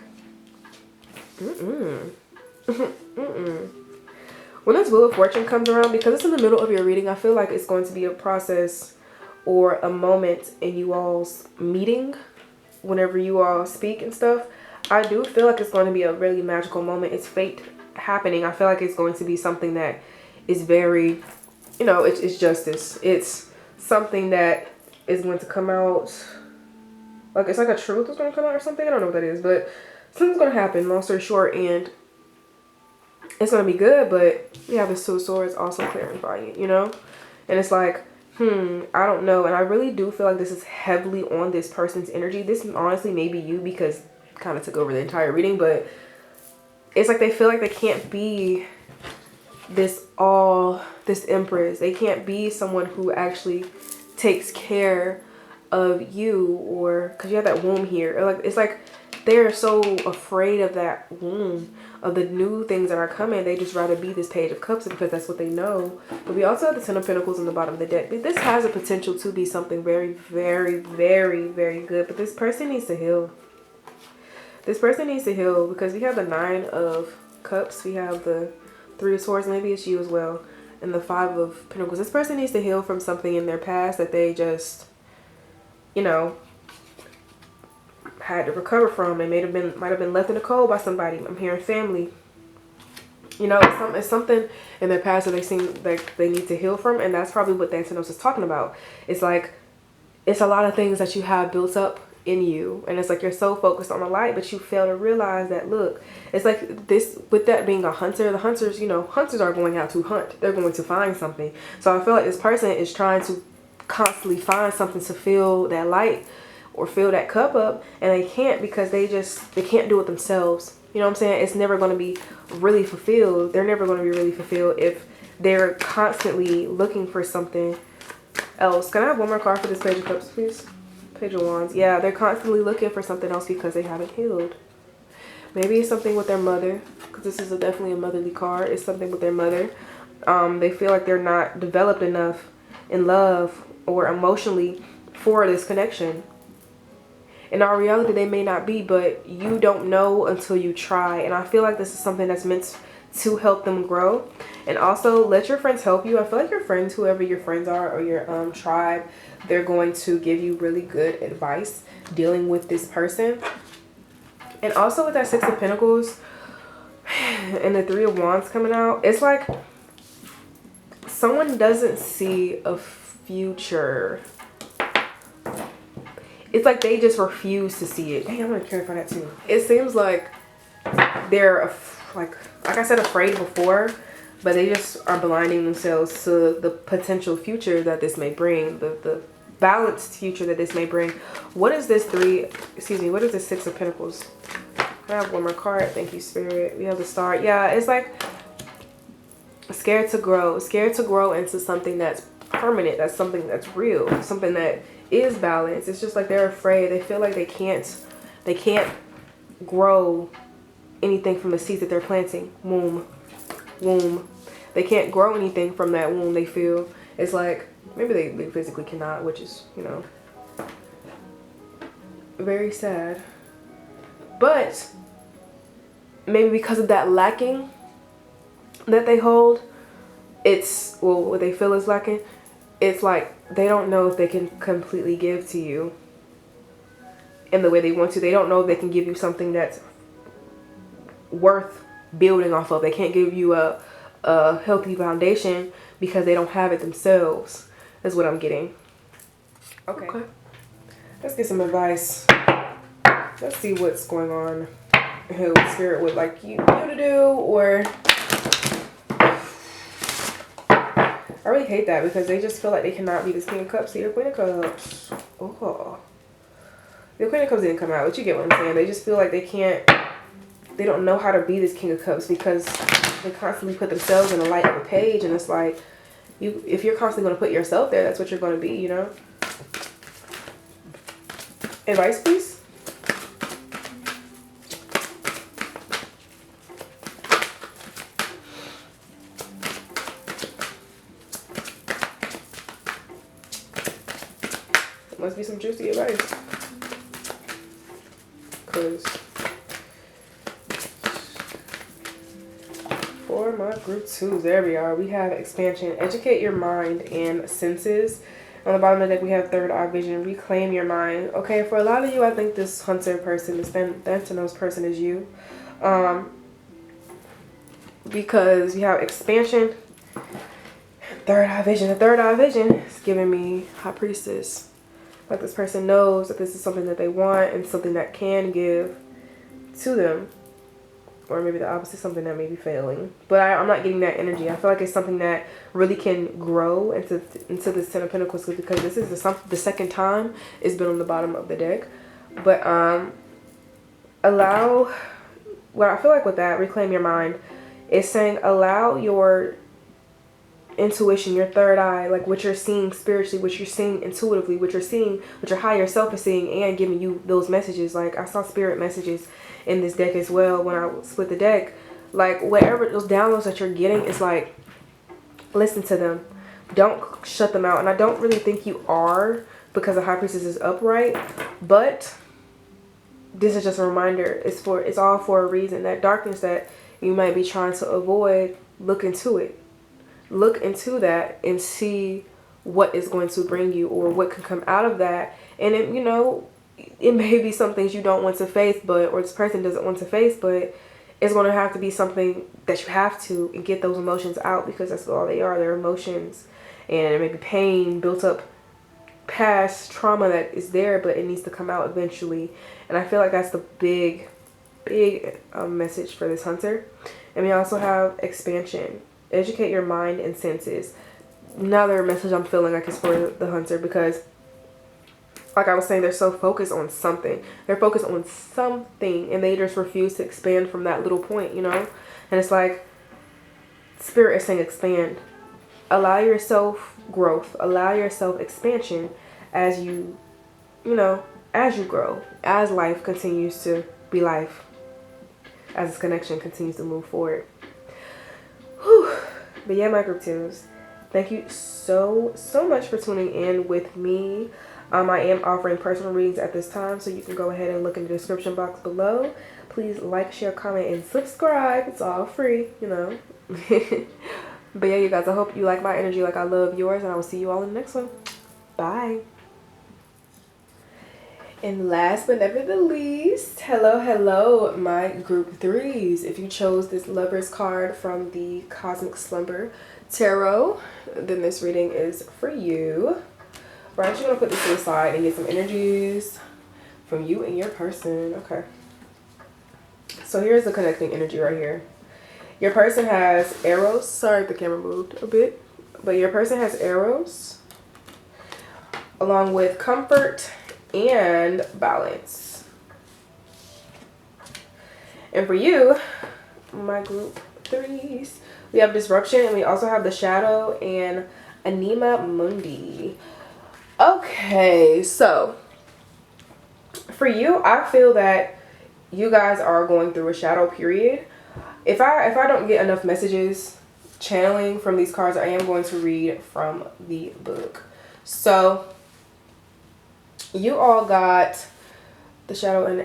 when this Wheel of Fortune comes around, because it's in the middle of your reading, I feel like it's going to be a process or a moment in you all's meeting whenever you all speak and stuff. I do feel like it's going to be a really magical moment. It's fate happening. I feel like it's going to be something that is very, you know, it's justice. It's something that is going to come out, like it's like a truth is going to come out or something. I don't know what that is, but something's going to happen, long story short, and it's going to be good. But we have this Two of Swords also clarifying it, you know? And it's like, I don't know. And I really do feel like this is heavily on this person's energy. This honestly may be you, because kind of took over the entire reading, but it's like they feel like they can't be this Empress. They can't be someone who actually takes care of you, or because you have that womb here, or like it's like they're so afraid of that womb, of the new things that are coming. They just rather be this Page of Cups because that's what they know. But we also have the Ten of Pentacles in the bottom of the deck. This has a potential to be something very, very, very, very good. But this person needs to heal. This person needs to heal, because we have the Nine of Cups. We have the Three of Swords. Maybe it's you as well. And the Five of Pentacles. This person needs to heal from something in their past that they just, you know, had to recover from. They might have been left in the cold by somebody. I'm hearing family. You know, it's something in their past that they seem like they need to heal from, and that's probably what the Antenos is talking about. It's like, it's a lot of things that you have built up in you, and it's like you're so focused on the light, but you fail to realize that, look, it's like this, with that being a hunter, the hunters, you know, hunters are going out to hunt. They're going to find something. So I feel like this person is trying to constantly find something to fill that light or fill that cup up, and they can't, because they can't do it themselves. You know what I'm saying? It's never going to be really fulfilled. They're never going to be really fulfilled if they're constantly looking for something else. Can I have one more card for this Page of Cups, please? Page of Wands. Yeah, they're constantly looking for something else because they haven't healed. Maybe it's something with their mother, because this is definitely a motherly card. It's something with their mother. They feel like they're not developed enough in love or emotionally for this connection. In our reality, they may not be, but you don't know until you try. And I feel like this is something that's meant to help them grow. And also, let your friends help you. I feel like your friends, whoever your friends are, or your tribe, they're going to give you really good advice dealing with this person. And also with that Six of Pentacles and the Three of Wands coming out, it's like someone doesn't see a future. It's like they just refuse to see it. Dang, I'm gonna clarify that too. It seems like they're like I said, afraid before, but they just are blinding themselves to the potential future that this may bring, the balanced future that this may bring. What is this what is this Six of Pentacles? I have one more card. Thank you, Spirit. We have the Star. Yeah, it's like scared to grow into something that's permanent, that's something that's real, something that is balanced. It's just like they're afraid. They feel like they can't grow anything from the seeds that they're planting. Womb. They can't grow anything from that womb. They feel it's like maybe they physically cannot, which is, you know, very sad. But maybe because of that lacking that they hold, it's, well, what they feel is lacking, it's like they don't know if they can completely give to you in the way they want to. They don't know if they can give you something that's worth building off of. They can't give you a healthy foundation because they don't have it themselves, is what I'm getting. Okay. Let's get some advice. Let's see what's going on here, what Spirit would like you to do, or I really hate that, because they just feel like they cannot be this King of Cups. See, your Queen of Cups. Oh. The Queen of Cups didn't come out, but you get what I'm saying. They just feel like they can't, they don't know how to be this King of Cups, because they constantly put themselves in the light of a page, and it's like, if you're constantly going to put yourself there, that's what you're going to be, you know? Advice, please? Must be some juicy advice. Because for my group 2s, there we are. We have expansion. Educate your mind and senses. On the bottom of the deck, we have third eye vision. Reclaim your mind. Okay, for a lot of you, I think this Hunter person, this Thanos person is you. Because you have expansion, third eye vision. The third eye vision is giving me High Priestess. Like this person knows that this is something that they want and something that can give to them. Or maybe the opposite, something that may be failing. But I'm not getting that energy. I feel like it's something that really can grow into this Ten of Pentacles, because this is the second time it's been on the bottom of the deck. But allow, what I feel like with that, reclaim your mind, is saying allow your intuition, your third eye, like what you're seeing spiritually, what you're seeing intuitively, what you're seeing, what your higher self is seeing, and giving you those messages. Like I saw spirit messages in this deck as well when I split the deck. Like whatever those downloads that you're getting, is like, listen to them, don't shut them out. And I don't really think you are, because the High Priestess is upright, but this is just a reminder. It's all for a reason. That darkness that you might be trying to avoid, look into it. Look into that and see what is going to bring you, or what can come out of that. And it, you know, it may be some things you don't want to face, or this person doesn't want to face, but it's going to have to be something that you have to, and get those emotions out, because that's all they are. They're emotions, and it may be pain, built up past trauma that is there, but it needs to come out eventually. And I feel like that's the big message for this Hunter. And we also have expansion. Educate your mind and senses. Another message I'm feeling like is for the Hunter, because like I was saying, they're so focused on something. They're focused on something, and they just refuse to expand from that little point, you know? And it's like, Spirit is saying expand. Allow yourself growth. Allow yourself expansion as you know, as you grow. As life continues to be life. As this connection continues to move forward. Whew. But yeah, my group tunes, thank you so much for tuning in with me. I am offering personal readings at this time, so you can go ahead and look in the description box below. Please like, share, comment, and subscribe. It's all free, you know. But yeah, you guys, I hope you like my energy like I love yours, and I will see you all in the next one. Bye. And last but never the least, hello, my group threes. If you chose this Lovers card from the Cosmic Slumber Tarot, then this reading is for you. Right, you're going to put this to the side and get some energies from you and your person. Okay. So here's the connecting energy right here. Your person has arrows. Sorry if the camera moved a bit. But your person has arrows, along with comfort and balance. And for you, my group threes, we have disruption, and we also have the shadow and Anima Mundi. Okay, so for you, I feel that you guys are going through a shadow period. If I don't get enough messages channeling from these cards, I am going to read from the book. So you all got the shadow and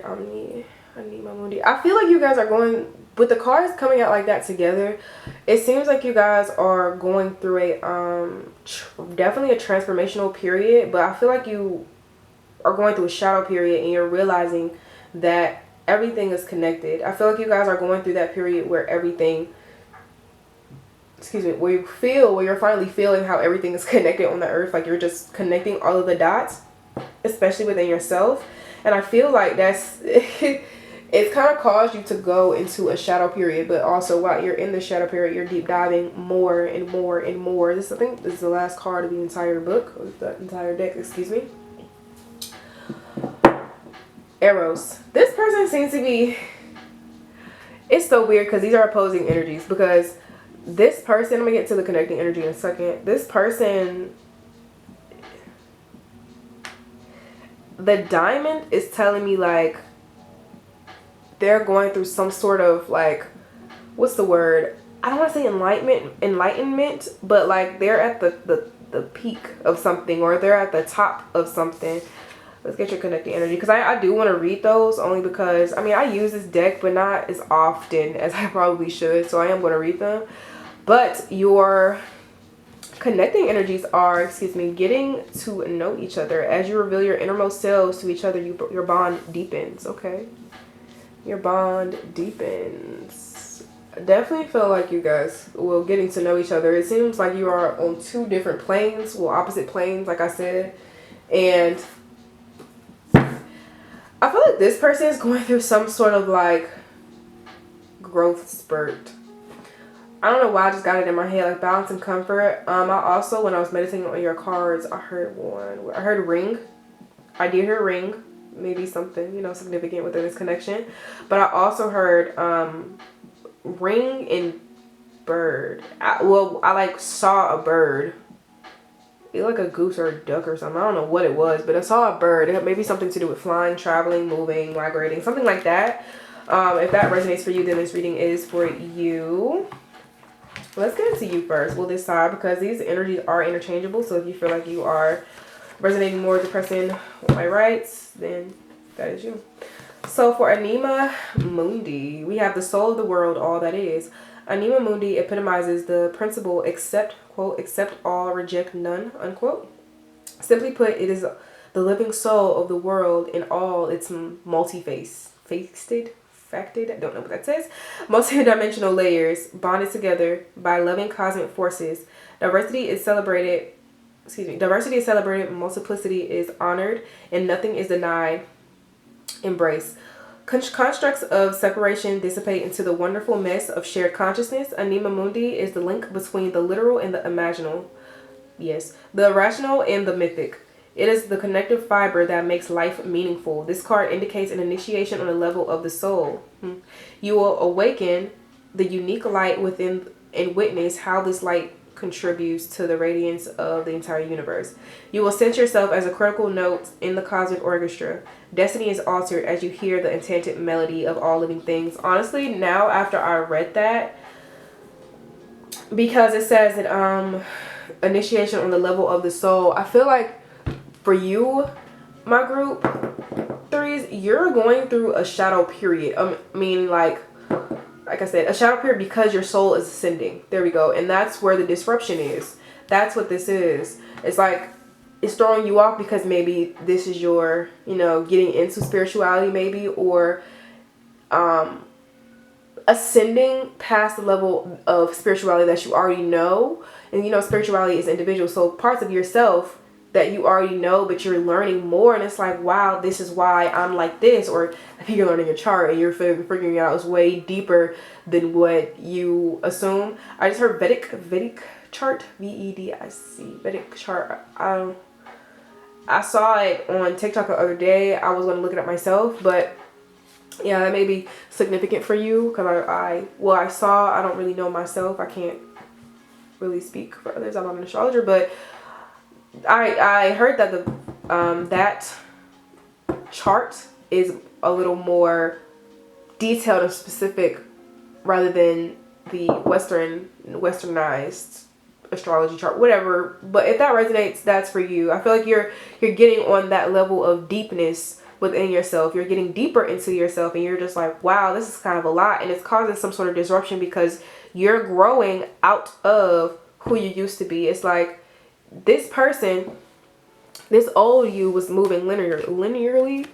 Anima Mundi. I feel like you guys are going, with the cards coming out like that together, it seems like you guys are going through a definitely a transformational period, but I feel like you are going through a shadow period, and you're realizing that everything is connected. I feel like you guys are going through that period where everything, where you're finally feeling how everything is connected on the earth. Like you're just connecting all of the dots, especially within yourself. And I feel like that's it's kind of caused you to go into a shadow period, but also while you're in the shadow period, you're deep diving more and more and more. I think this is the last card of the entire book, or the entire deck, excuse me. Arrows. This person seems to be, it's so weird because these are opposing energies, because this person, I'm gonna get to the connecting energy in a second. This person, the diamond is telling me like they're going through some sort of like, what's the word? I don't want to say enlightenment, but like they're at the peak of something, or they're at the top of something. Let's get your connecting energy, because I do want to read those, only because, I mean, I use this deck, but not as often as I probably should, so I am going to read them. But your Connecting energies are, getting to know each other. As you reveal your innermost selves to each other, your bond deepens, okay? Your bond deepens. I definitely feel like you guys will getting to know each other. It seems like you are on two different planes, well, opposite planes, like I said. And I feel like this person is going through some sort of like growth spurt. I don't know why I just got it in my head, like balance and comfort. I also, when I was meditating on your cards, I heard ring. I did hear ring, maybe something, you know, significant within this connection. But I also heard ring and bird. I like saw a bird. It like a goose or a duck or something. I don't know what it was, but I saw a bird. It had maybe something to do with flying, traveling, moving, migrating, something like that. If that resonates for you, then this reading is for you. Let's get into you first. We'll decide, because these energies are interchangeable. So if you feel like you are resonating more with the person on my rights, then that is you. So for 𝖊𝖊𝖊𝖊𝖊, we have the soul of the world, all that is. 𝖊𝖊𝖊𝖊𝖊 epitomizes the principle accept, quote, accept all, reject none, unquote. Simply put, it is the living soul of the world in all its facted, I don't know what that says, multi-dimensional layers bonded together by loving cosmic forces. Diversity is celebrated, multiplicity is honored, and nothing is denied. Embrace. Constructs of separation dissipate into the wonderful mess of shared consciousness. 𝖊𝖊𝖊𝖊𝖊 is the link between the literal and the imaginal. Yes, the irrational and the mythic. It is the connective fiber that makes life meaningful. This card indicates an initiation on the level of the soul. You will awaken the unique light within and witness how this light contributes to the radiance of the entire universe. You will sense yourself as a critical note in the cosmic orchestra. Destiny is altered as you hear the enchanted melody of all living things. Honestly, now after I read that, because it says that initiation on the level of the soul, I feel like for you, my group threes, you're going through a shadow period. I mean, like I said, a shadow period, because your soul is ascending. There we go. And that's where the disruption is. That's what this is. It's like it's throwing you off because maybe this is your, you know, getting into spirituality maybe, or ascending past the level of spirituality that you already know. And you know, spirituality is individual. So parts of yourself that you already know, but you're learning more, and it's like, wow, this is why I'm like this. Or if you're learning a chart and you're figuring it out, it's way deeper than what you assume. I just heard Vedic chart, VEDIC, Vedic chart. I saw it on TikTok the other day. I was going to look it up myself, but yeah, that may be significant for you, because I don't really know myself. I can't really speak for others. I'm not an astrologer, but I heard that the that chart is a little more detailed and specific rather than the westernized astrology chart, whatever. But if that resonates, that's for you. I feel like you're getting on that level of deepness within yourself. You're getting deeper into yourself, and you're just like, wow, this is kind of a lot, and it's causing some sort of disruption because you're growing out of who you used to be. It's like this person, this old you was moving linearly,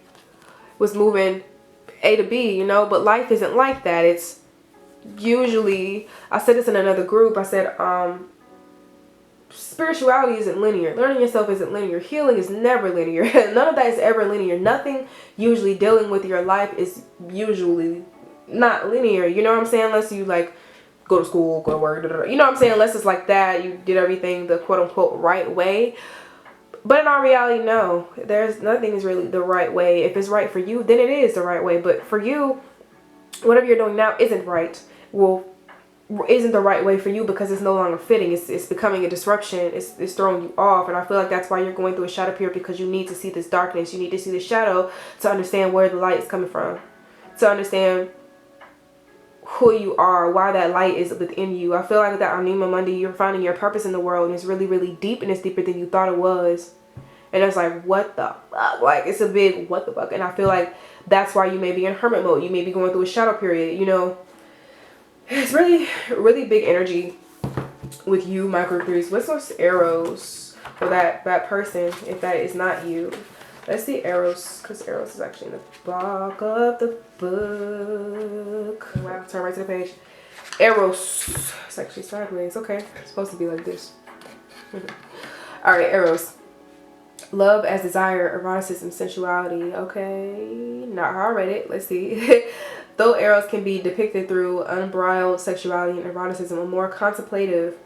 was moving A to B, you know, but life isn't like that. It's usually, I said this in another group, I said, spirituality isn't linear. Learning yourself isn't linear. Healing is never linear. None of that is ever linear. Nothing usually dealing with your life is usually not linear. You know what I'm saying? Unless you like go to school, go to work, you know what I'm saying? Unless it's like that, you did everything the quote unquote right way. But in our reality, no, there's nothing is really the right way. If it's right for you, then it is the right way. But for you, whatever you're doing now isn't right. Well, isn't the right way for you because it's no longer fitting. It's becoming a disruption. It's throwing you off. And I feel like that's why you're going through a shadow period, because you need to see this darkness. You need to see the shadow to understand where the light is coming from, to understand who you are, why that light is within you. I feel like that 𝖊𝖊𝖊𝖊𝖊𝖊𝖊, you're finding your purpose in the world, and it's really, really deep, and it's deeper than you thought it was. And it's like, what the fuck? Like, it's a big what the fuck. And I feel like that's why you may be in hermit mode. You may be going through a shadow period, you know. It's really, really big energy. with you, my group threes. What's those arrows for that person if that is not you? Let's see arrows, because arrows is actually in the back of the book. Wow, turn right to the page. Arrows. It's actually sideways. Okay, it's supposed to be like this. All right, arrows. Love as desire, eroticism, sensuality. Okay, not how I read it. Let's see. Though arrows can be depicted through unbridled sexuality and eroticism, a more contemplative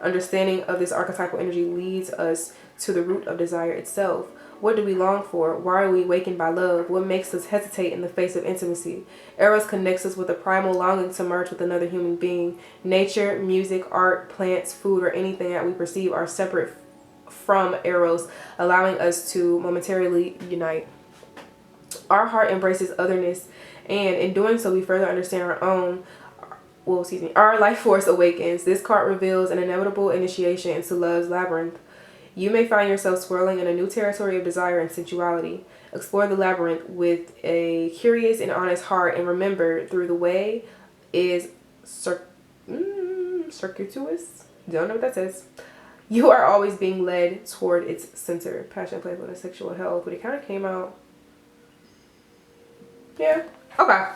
understanding of this archetypal energy leads us to the root of desire itself. What do we long for? Why are we awakened by love? What makes us hesitate in the face of intimacy? Eros connects us with a primal longing to merge with another human being. Nature, music, art, plants, food, or anything that we perceive are separate from Eros, allowing us to momentarily unite. Our heart embraces otherness, and in doing so, we further understand our life force awakens. This card reveals an inevitable initiation into love's labyrinth. You may find yourself swirling in a new territory of desire and sensuality. Explore the labyrinth with a curious and honest heart, and remember, through the way is circuitous. Don't know what that says. You are always being led toward its center. Passion, playfulness, sexual health. But it kind of came out. Yeah. Okay.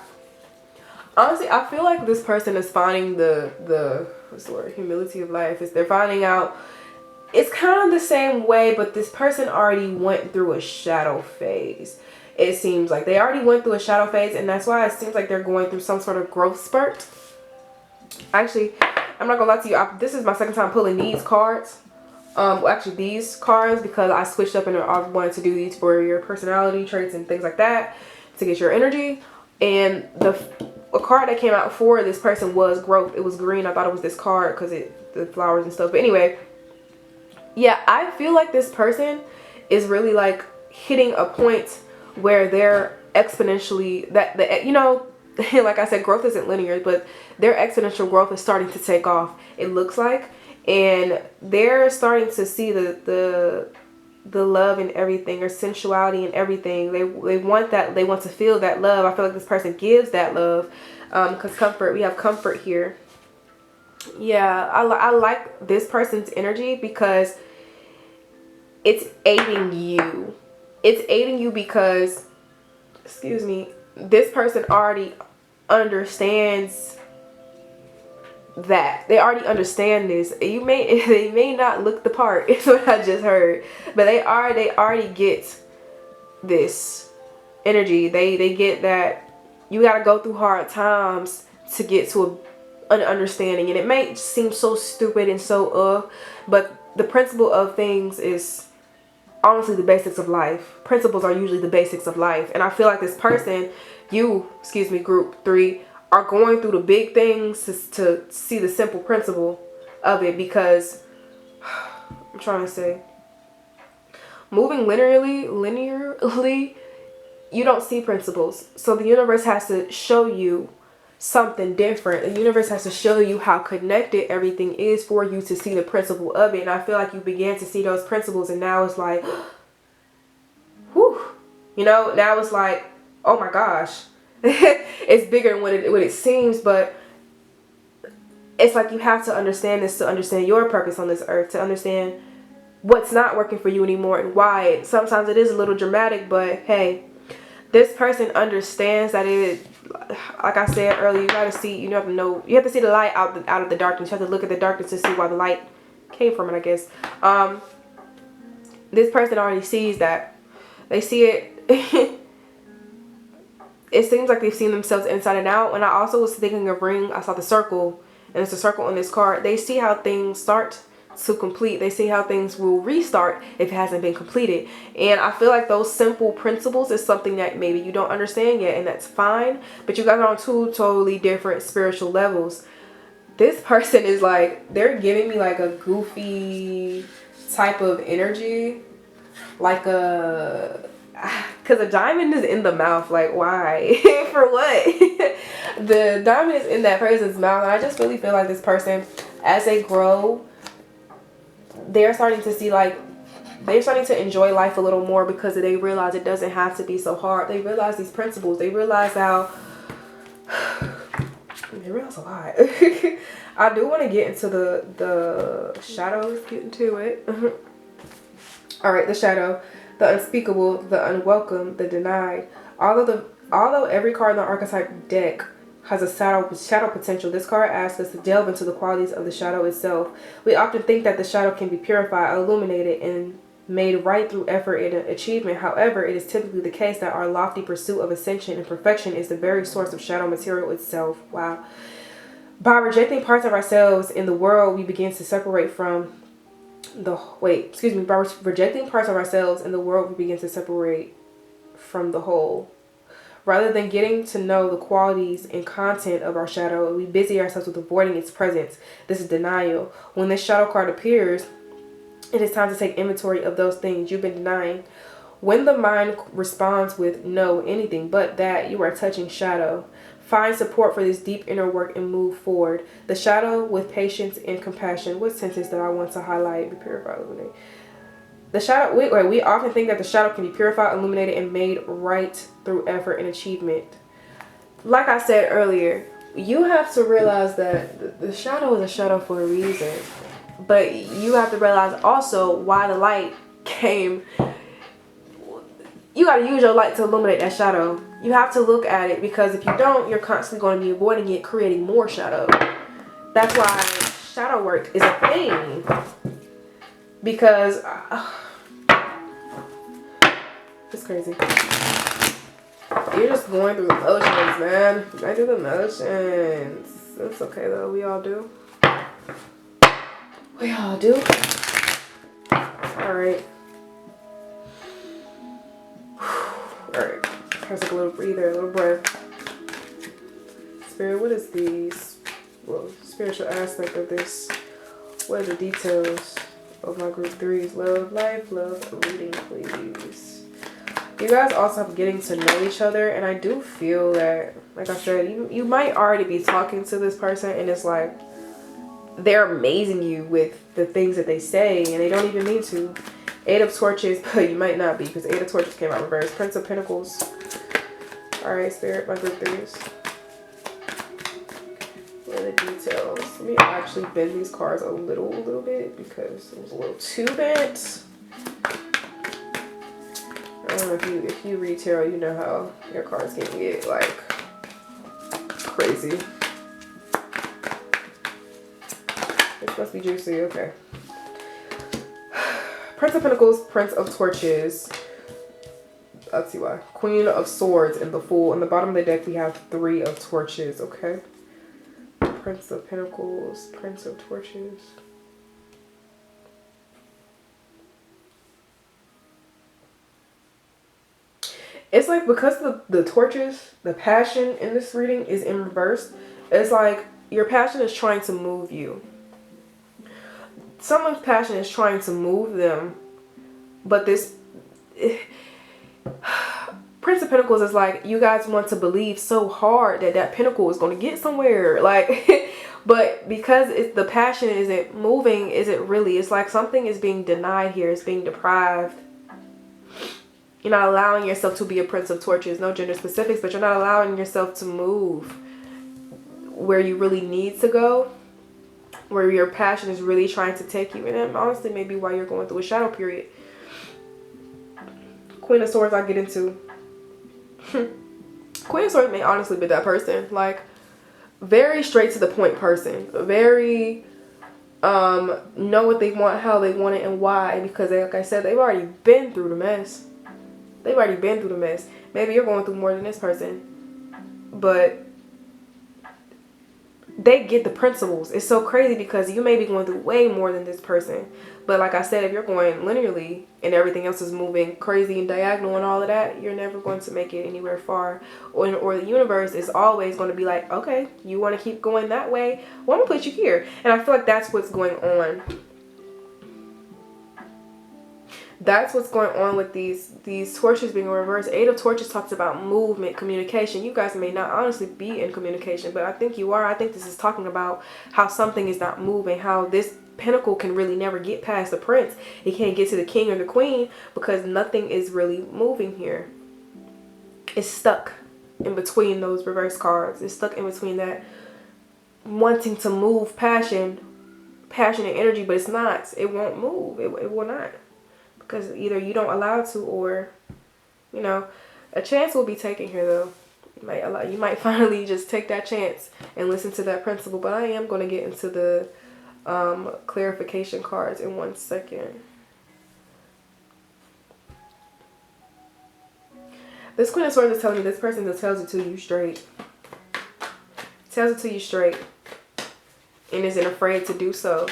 Honestly, I feel like this person is finding the what's the word? Humility of life. They're finding out. It's kind of the same way, but this person already went through a shadow phase. It seems like they already went through a shadow phase, and that's why it seems like they're going through some sort of growth spurt. Actually, I'm not gonna lie to you. This is my second time pulling these cards. Well, actually these cards, because I switched up and I wanted to do these for your personality traits and things like that to get your energy. And a card that came out for this person was growth. It was green. I thought it was this card because the flowers and stuff. But anyway. Yeah, I feel like this person is really like hitting a point where they're exponentially like I said, growth isn't linear, but their exponential growth is starting to take off, it looks like, and they're starting to see the love in everything, or sensuality in everything. They want that. They want to feel that love. I feel like this person gives that love, because comfort. We have comfort here. Yeah, I like this person's energy because it's aiding you. It's aiding you because, excuse me, this person already understands that. They already understand this. They may not look the part, is what I just heard, but they already get this energy. They get that you got to go through hard times to get to an understanding, and it may seem so stupid and so but the principle of things is honestly the basics of life. Principles are usually the basics of life, and I feel like this person, group 3, are going through the big things to see the simple principle of it, because I'm trying to say, moving linearly, you don't see principles, so the universe has to show you something different. The universe has to show you how connected everything is for you to see the principle of it. And I feel like you began to see those principles, and now it's like, whew, now it's like, oh my gosh, it's bigger than what it seems. But it's like you have to understand this to understand your purpose on this earth, to understand what's not working for you anymore and why. Sometimes it is a little dramatic, but hey, this person understands that like I said earlier, you have to see the light out of the darkness. You have to look at the darkness to see why the light came from it, I guess. This person already sees that. They see it. It seems like they've seen themselves inside and out. And I also was thinking of ring. I saw the circle, and it's a circle on this card. They see how things start to complete. They see how things will restart if it hasn't been completed. And I feel like those simple principles is something that maybe you don't understand yet, and that's fine. But you guys are on two totally different spiritual levels. This person is like, they're giving me like a goofy type of energy, like because a diamond is in the mouth. Like, why? For what? The diamond is in that person's mouth, and I just really feel like this person, as they grow, they're starting to see, like, they're starting to enjoy life a little more, because they realize it doesn't have to be so hard. They realize these principles. They realize how That's a lot. I do want to get into the shadows. Get into it. All right, the shadow, the unspeakable, the unwelcome, the denied. Although every card in the archetype deck has a shadow potential, this card asks us to delve into the qualities of the shadow itself. We often think that the shadow can be purified, illuminated, and made right through effort and achievement. However, it is typically the case that our lofty pursuit of ascension and perfection is the very source of shadow material itself. Wow. By rejecting parts of ourselves in the world, we begin to separate from by rejecting parts of ourselves in the world, we begin to separate from the whole. Rather than getting to know the qualities and content of our shadow, we busy ourselves with avoiding its presence. This is denial. When this shadow card appears, it is time to take inventory of those things you've been denying. When the mind responds with no, anything but that, you are touching shadow. Find support for this deep inner work and move forward. The shadow with patience and compassion. What sentence that I want to highlight? Be purified, illuminated. The shadow, we often think that the shadow can be purified, illuminated, and made right through effort and achievement. Like I said earlier, you have to realize that the shadow is a shadow for a reason. But you have to realize also why the light came. You got to use your light to illuminate that shadow. You have to look at it, because if you don't, you're constantly going to be avoiding it, creating more shadow. That's why shadow work is a thing. Because it's crazy. You're just going through the motions, man. I do the motions. It's okay though. We all do. We all do. Alright. Alright. Let's take a little breather, a little breath. Spirit, what is the spiritual aspect of this? What are the details of my group 3's love life, love reading, please? You guys also have getting to know each other, and I do feel that, like I said, you might already be talking to this person, and it's like they're amazing you with the things that they say, and they don't even mean to. 8 of Torches, but you might not be, because 8 of Torches came out reversed. Prince of Pentacles. Alright, Spirit, my group 3s. What are the details? Let me actually bend these cards a little bit, because it was a little too bent. I don't know if you read tarot, you know how your cards can get like crazy. This must be juicy. Okay. Prince of Pentacles, Prince of Torches. Let's see why. Queen of Swords and the Fool. On the bottom of the deck, we have 3 of Torches. Okay. Prince of Pentacles, Prince of Torches. It's like, because the torches, the passion in this reading is in reverse. It's like your passion is trying to move you. Someone's passion is trying to move them. But this Prince of Pentacles is like, you guys want to believe so hard that that pentacle is going to get somewhere. Like, but because the passion isn't moving, it's like something is being denied here. It's being deprived. You're not allowing yourself to be a Prince of Torches. No gender specifics, but you're not allowing yourself to move where you really need to go, where your passion is really trying to take you. And that honestly may be why you're going through a shadow period. Queen of Swords, I'll get into. Queen of Swords may honestly be that person. Like, very straight to the point person. Very know what they want, how they want it, and why. Because like I said, they've already been through the mess. They've already been through the mess. Maybe you're going through more than this person. But they get the principles. It's so crazy because you may be going through way more than this person. But like I said, if you're going linearly and everything else is moving crazy and diagonal and all of that, you're never going to make it anywhere far. Or the universe is always going to be like, okay, you want to keep going that way? Well, I'm going to put you here. And I feel like that's what's going on. That's what's going on with these torches being reversed. 8 of Torches talks about movement, communication. You guys may not honestly be in communication, but I think you are. I think this is talking about how something is not moving, how this pentacle can really never get past the prince. It can't get to the king or the queen because nothing is really moving here. It's stuck in between those reverse cards. It's stuck in between that. wanting to move passionate energy, but it's not. It won't move. It will not. Because either you don't allow it to, or, you know, a chance will be taken here, though. You might finally just take that chance and listen to that principle. But I am going to get into the clarification cards in 1 second. This Queen of Swords is telling me this person just tells it to you straight. Tells it to you straight. And isn't afraid to do so.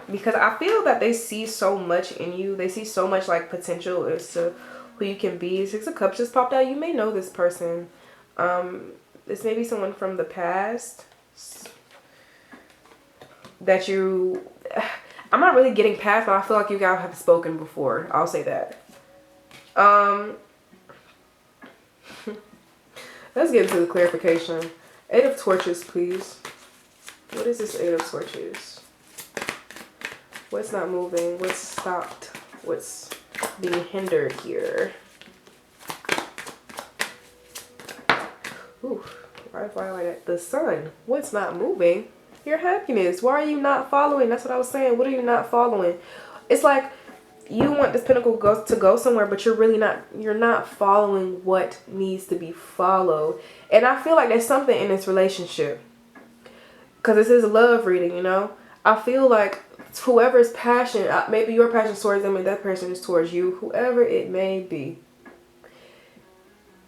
Because I feel that they see so much in you. They see so much like potential as to who you can be. 6 of Cups just popped out. You may know this person. This may be someone from the past that you... I'm not really getting past, but I feel like you guys have spoken before. I'll say that. Let's get into the clarification. 8 of Torches, please. What is this 8 of Torches? What's not moving? What's stopped? What's being hindered here? Ooh, why like that? The Sun. What's not moving? Your happiness. Why are you not following? That's what I was saying. What are you not following? It's like you want this pinnacle to go somewhere, but you're not following what needs to be followed. And I feel like there's something in this relationship. Because this is a love reading, you know? I feel like whoever's passion, maybe your passion towards them and that person is towards you, whoever it may be.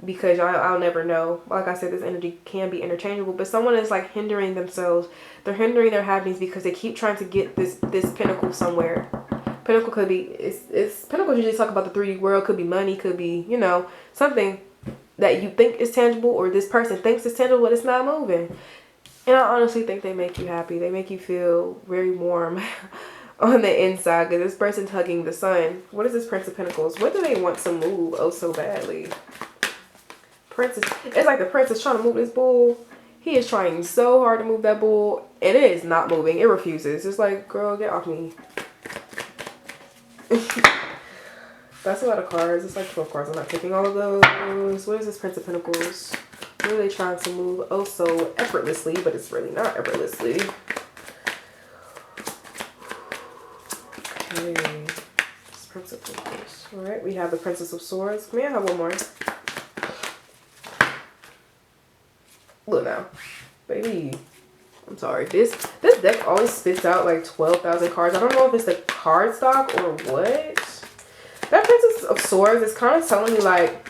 Because I'll never know. Like I said, this energy can be interchangeable, but someone is like hindering themselves. They're hindering their happiness because they keep trying to get this pinnacle somewhere. Pinnacle could be, pinnacles usually talk about the 3D world, could be money, could be, you know, something that you think is tangible or this person thinks is tangible, but it's not moving. And I honestly think they make you happy. They make you feel very warm on the inside because this person's hugging the Sun. What is this Prince of Pentacles? What do they want to move oh so badly? Princess, it's like the prince is trying to move this bull. He is trying so hard to move that bull and it is not moving. It refuses. It's like, girl, get off me. That's a lot of cards. It's like 12 cards. I'm not picking all of those. What is this Prince of Pentacles? Really trying to move oh so effortlessly, but it's really not effortlessly. Okay. This Prince of Pentacles. Alright, we have the Princess of Swords. May I have one more? Look now. Baby. I'm sorry. This deck always spits out like 12,000 cards. I don't know if it's the card stock or what. That Princess of Swords is kind of telling me like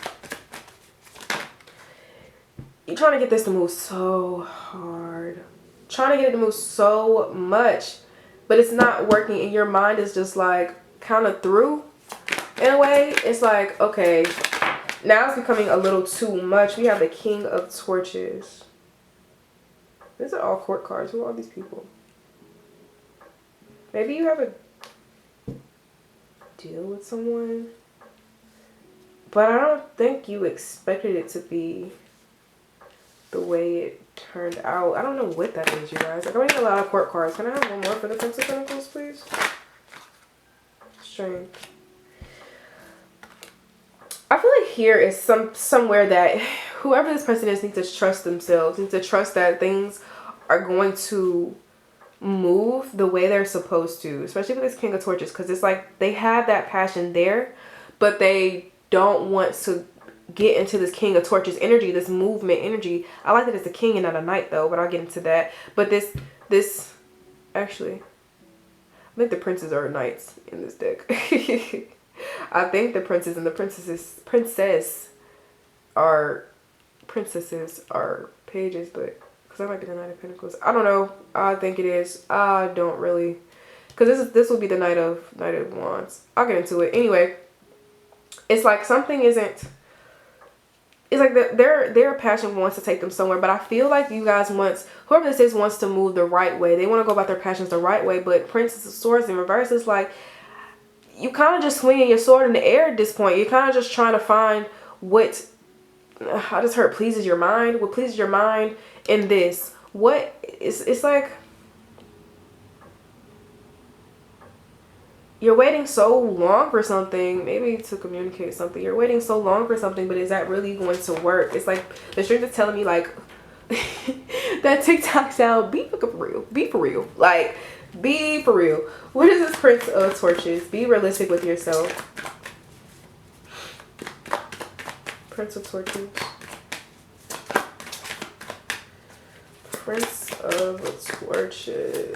you're trying to get this to move so hard. Trying to get it to move so much. But it's not working and your mind is just like kind of through. In a way, it's like, okay, now it's becoming a little too much. We have the King of Torches. These are all court cards. Who are all these people? Maybe you have a deal with someone. But I don't think you expected it to be the way it turned out. I don't know what that is, you guys. Like, I'm getting a lot of court cards. Can I have one more for the Prince of Pentacles, please? Strength. I feel like here is somewhere that whoever this person is needs to trust themselves, needs to trust that things are going to move the way they're supposed to, especially with this King of Torches, because it's like they have that passion there, but they don't want to get into this King of Torches energy, this movement energy. I like that it's a king and not a knight though, but I'll get into that. But this actually, I think the princes are knights in this deck. I think the princes and the princesses are pages, but because that might be the Knight of Pentacles. I don't know. I think it is. I don't really, because this will be the Knight of Wands. I'll get into it anyway. It's like something isn't. It's like their passion wants to take them somewhere, but I feel like you guys whoever this is wants to move the right way. They want to go about their passions the right way, but Princess of Swords in reverse is like you kind of just swinging your sword in the air at this point. You're kind of just trying to find what I just heard pleases your mind. What pleases your mind in this? It's like you're waiting so long for something, maybe to communicate something. You're waiting so long for something, but is that really going to work? It's like the strength is telling me like that TikTok sound. Be for real. Be for real. Like, be for real. What is this Prince of Torches? Be realistic with yourself. Prince of Torches. Prince of Torches.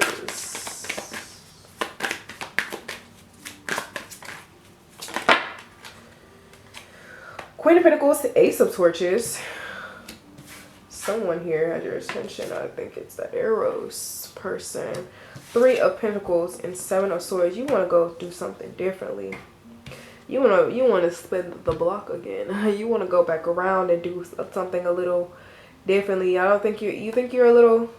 Queen of Pentacles, Ace of Torches. Someone here has your attention. I think it's the Eros person. Three of Pentacles and Seven of Swords. You want to go do something differently. You want to spin the block again. You want to go back around and do something a little differently. I don't think you think you're a little,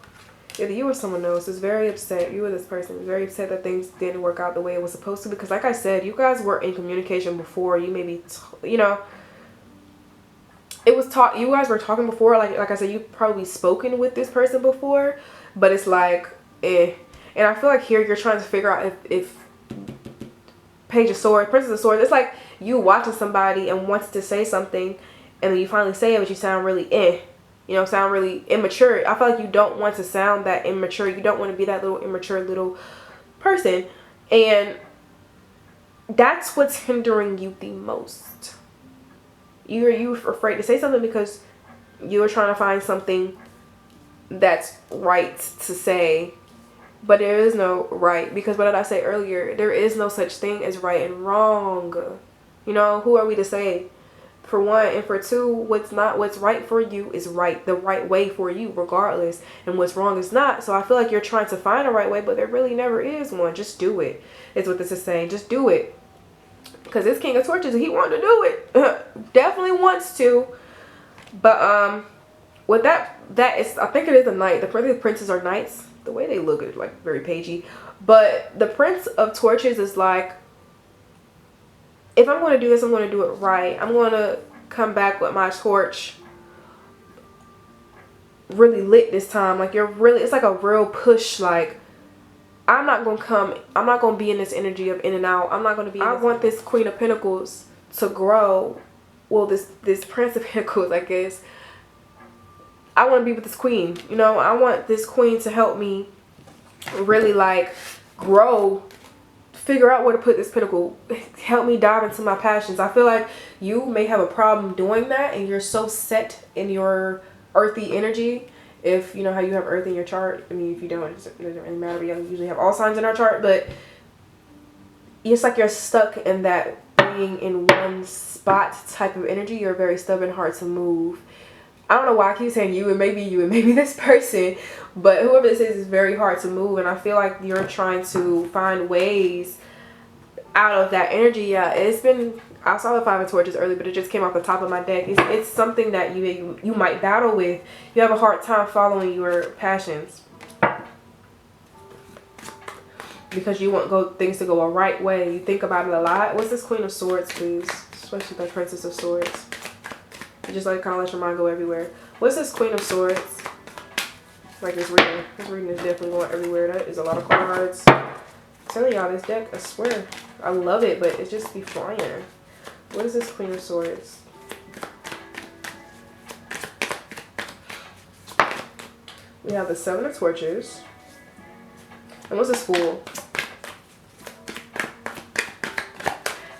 either you or someone else is very upset. You or this person is very upset that things didn't work out the way it was supposed to, because like I said, you guys were in communication before. You maybe, you know, it was taught, you guys were talking before, like I said, you've probably spoken with this person before, but it's like, and I feel like here you're trying to figure out if Page of Swords, Princess of Swords, it's like you watching somebody and wants to say something, and then you finally say it, but you sound really you know, sound really immature. I feel like you don't want to sound that immature. You don't want to be that little immature little person, and that's what's hindering you the most. You're afraid to say something because you're trying to find something that's right to say, but there is no right, because what did I say earlier? There is no such thing as right and wrong. You know, who are we to say? For one, and for two, what's right for you is right, the right way for you regardless, and what's wrong is not. So I feel like you're trying to find a right way, but there really never is one. Just do it, is what this is saying. Just do it. Because this King of Torches, he wanted to do it. Definitely wants to. But with that is, I think it is a knight. The princes are knights. The way they look is like very pagey. But the Prince of Torches is like, if I'm going to do this, I'm going to do it right. I'm going to come back with my torch really lit this time. Like, you're really, it's like a real push. Like, I'm not going to be in this energy of in and out. I'm not going to be, I want this Queen of Pentacles to grow. Well, this Prince of Pentacles, I guess. I want to be with this queen. You know, I want this queen to help me really, like, grow, figure out where to put this pentacle, help me dive into my passions. I feel like you may have a problem doing that, and you're so set in your earthy energy. If you know how you have earth in your chart, I mean, if you don't, it doesn't really matter. We usually have all signs in our chart, but it's like you're stuck in that being in one spot type of energy. You're very stubborn, hard to move. I don't know why I keep saying you and maybe this person, but whoever this is very hard to move, and I feel like you're trying to find ways out of that energy. Yeah, it's been, I saw the Five of Torches earlier, but it just came off the top of my deck. It's something that you might battle with. You have a hard time following your passions because you want things to go a right way. You think about it a lot. What's this Queen of Swords, please? Especially the Princess of Swords. You just like kind of let your mind go everywhere. What's this Queen of Swords? Like this reading. This reading is definitely going everywhere. That is a lot of cards. I'm telling y'all, this deck, I swear, I love it, but it just be flying. What is this Queen of Swords? We have the Seven of Torches. And what's this Fool?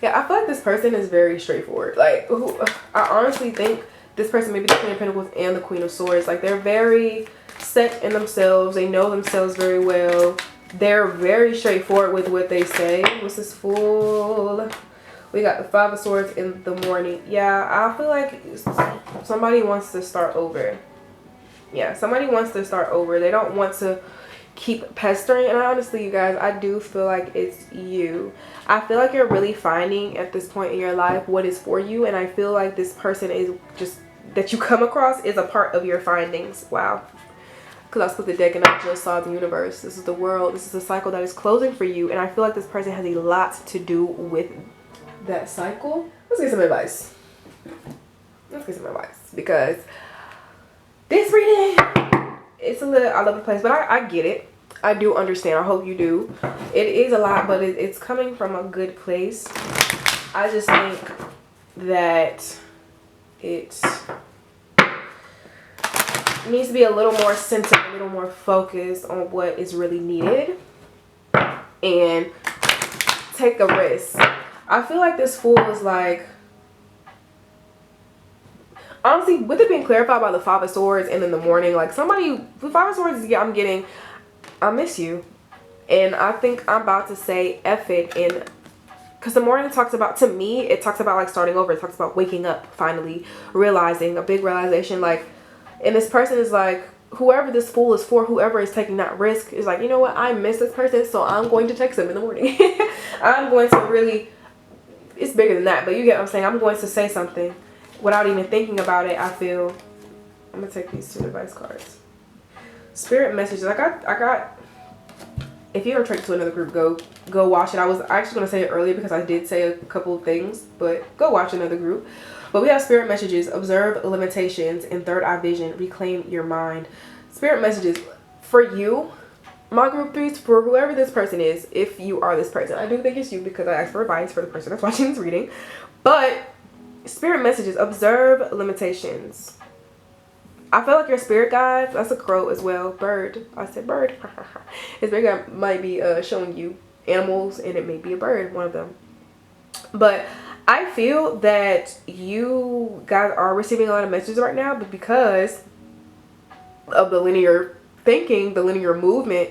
Yeah, I feel like this person is very straightforward. Like, I honestly think this person may be the Queen of Pentacles and the Queen of Swords. Like, they're very set in themselves. They know themselves very well. They're very straightforward with what they say. What's this Fool? We got the Five of Swords in the morning. Yeah, I feel like somebody wants to start over. Yeah, somebody wants to start over. They don't want to keep pestering. And honestly, you guys, I do feel like it's you. I feel like you're really finding at this point in your life what is for you, and I feel like this person is just that you come across is a part of your findings. Wow. Because I split the deck and I just saw the universe. This is the world. This is a cycle that is closing for you, and I feel like this person has a lot to do with that cycle. Let's get some advice. Let's get some advice, because this reading, it's a little all over the place, but I get it. I do understand. I hope you do. It is a lot, but it's coming from a good place. I just think that it's needs to be a little more centered, a little more focused on what is really needed, and take a risk. I feel like this Fool is like, honestly, with it being clarified by the Five of Swords and in the morning, like somebody, the Five of Swords is, I'm getting, I miss you. And I think I'm about to say F it. And because the morning talks about, to me, it talks about like starting over. It talks about waking up, finally realizing, a big realization. Like, and this person is like, whoever this Fool is for, whoever is taking that risk is like, you know what, I miss this person, so I'm going to text them in the morning. I'm going to really, it's bigger than that, but you get what I'm saying. I'm going to say something without even thinking about it. I feel, I'm gonna take these 2 advice cards. Spirit messages. I got. If you ever tricked to another group, go watch it. I was actually gonna say it earlier because I did say a couple of things, but go watch another group. But we have spirit messages: observe limitations and third eye vision. Reclaim your mind. Spirit messages for you, my group 3s, for whoever this person is. If you are this person, I do think it's you because I asked for advice for the person that's watching this reading. But spirit messages: observe limitations. I feel like your spirit guides, that's a crow as well, bird, I said bird. His spirit guide might be showing you animals, and it may be a bird, one of them. But I feel that you guys are receiving a lot of messages right now, but because of the linear thinking, the linear movement,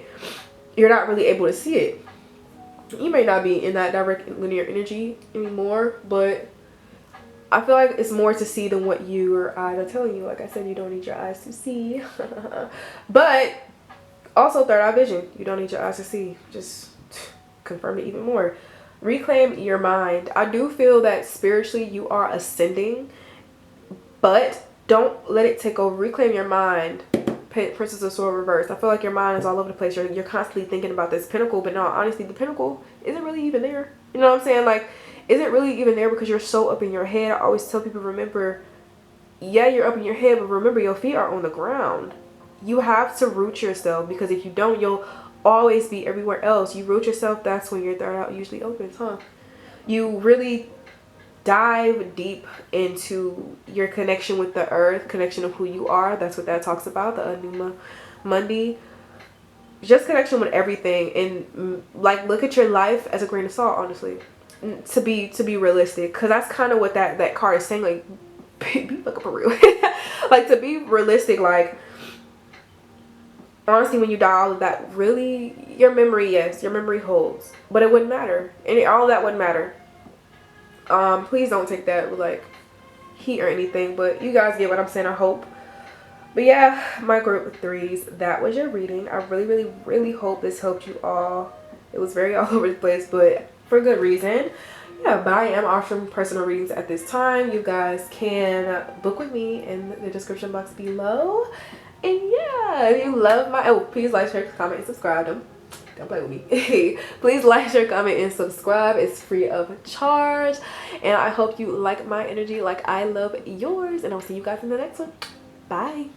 you're not really able to see it. You may not be in that direct linear energy anymore, but I feel like it's more to see than what your eyes are telling you. Like I said, you don't need your eyes to see. But also third eye vision. You don't need your eyes to see. Just confirm it even more. Reclaim your mind. I do feel that spiritually you are ascending, but don't let it take over. Reclaim your mind. Princess of Swords reversed. I feel like your mind is all over the place. You're constantly thinking about this pinnacle, but no, honestly, the pinnacle isn't really even there. You know what I'm saying? Like, isn't really even there because you're so up in your head. I always tell people, remember, yeah, you're up in your head, but remember your feet are on the ground. You have to root yourself, because if you don't, you'll always be everywhere else. You root yourself, that's when your third eye usually opens, huh? You really dive deep into your connection with the earth, connection of who you are. That's what that talks about, the 𝖊𝖊𝖊𝖊𝖊𝖊. Just connection with everything, and like look at your life as a grain of salt, honestly. To be realistic, because that's kind of what that card is saying. Like, be fucking for real. Like, to be realistic, like, honestly, when you die, all of that, really, your memory, yes, your memory holds, but it wouldn't matter, and all of that wouldn't matter. Please don't take that with like heat or anything, but you guys get what I'm saying, I hope. But yeah, my group 3s, that was your reading. I really hope this helped you all. It was very all over the place, but for good reason. Yeah, but I am offering personal readings at this time. You guys can book with me in the description box below. And yeah, if you love my, oh, please like, share, comment, and subscribe. Don't play with me. Please like, share, comment, and subscribe. It's free of charge. And I hope you like my energy like I love yours. And I'll see you guys in the next one. Bye.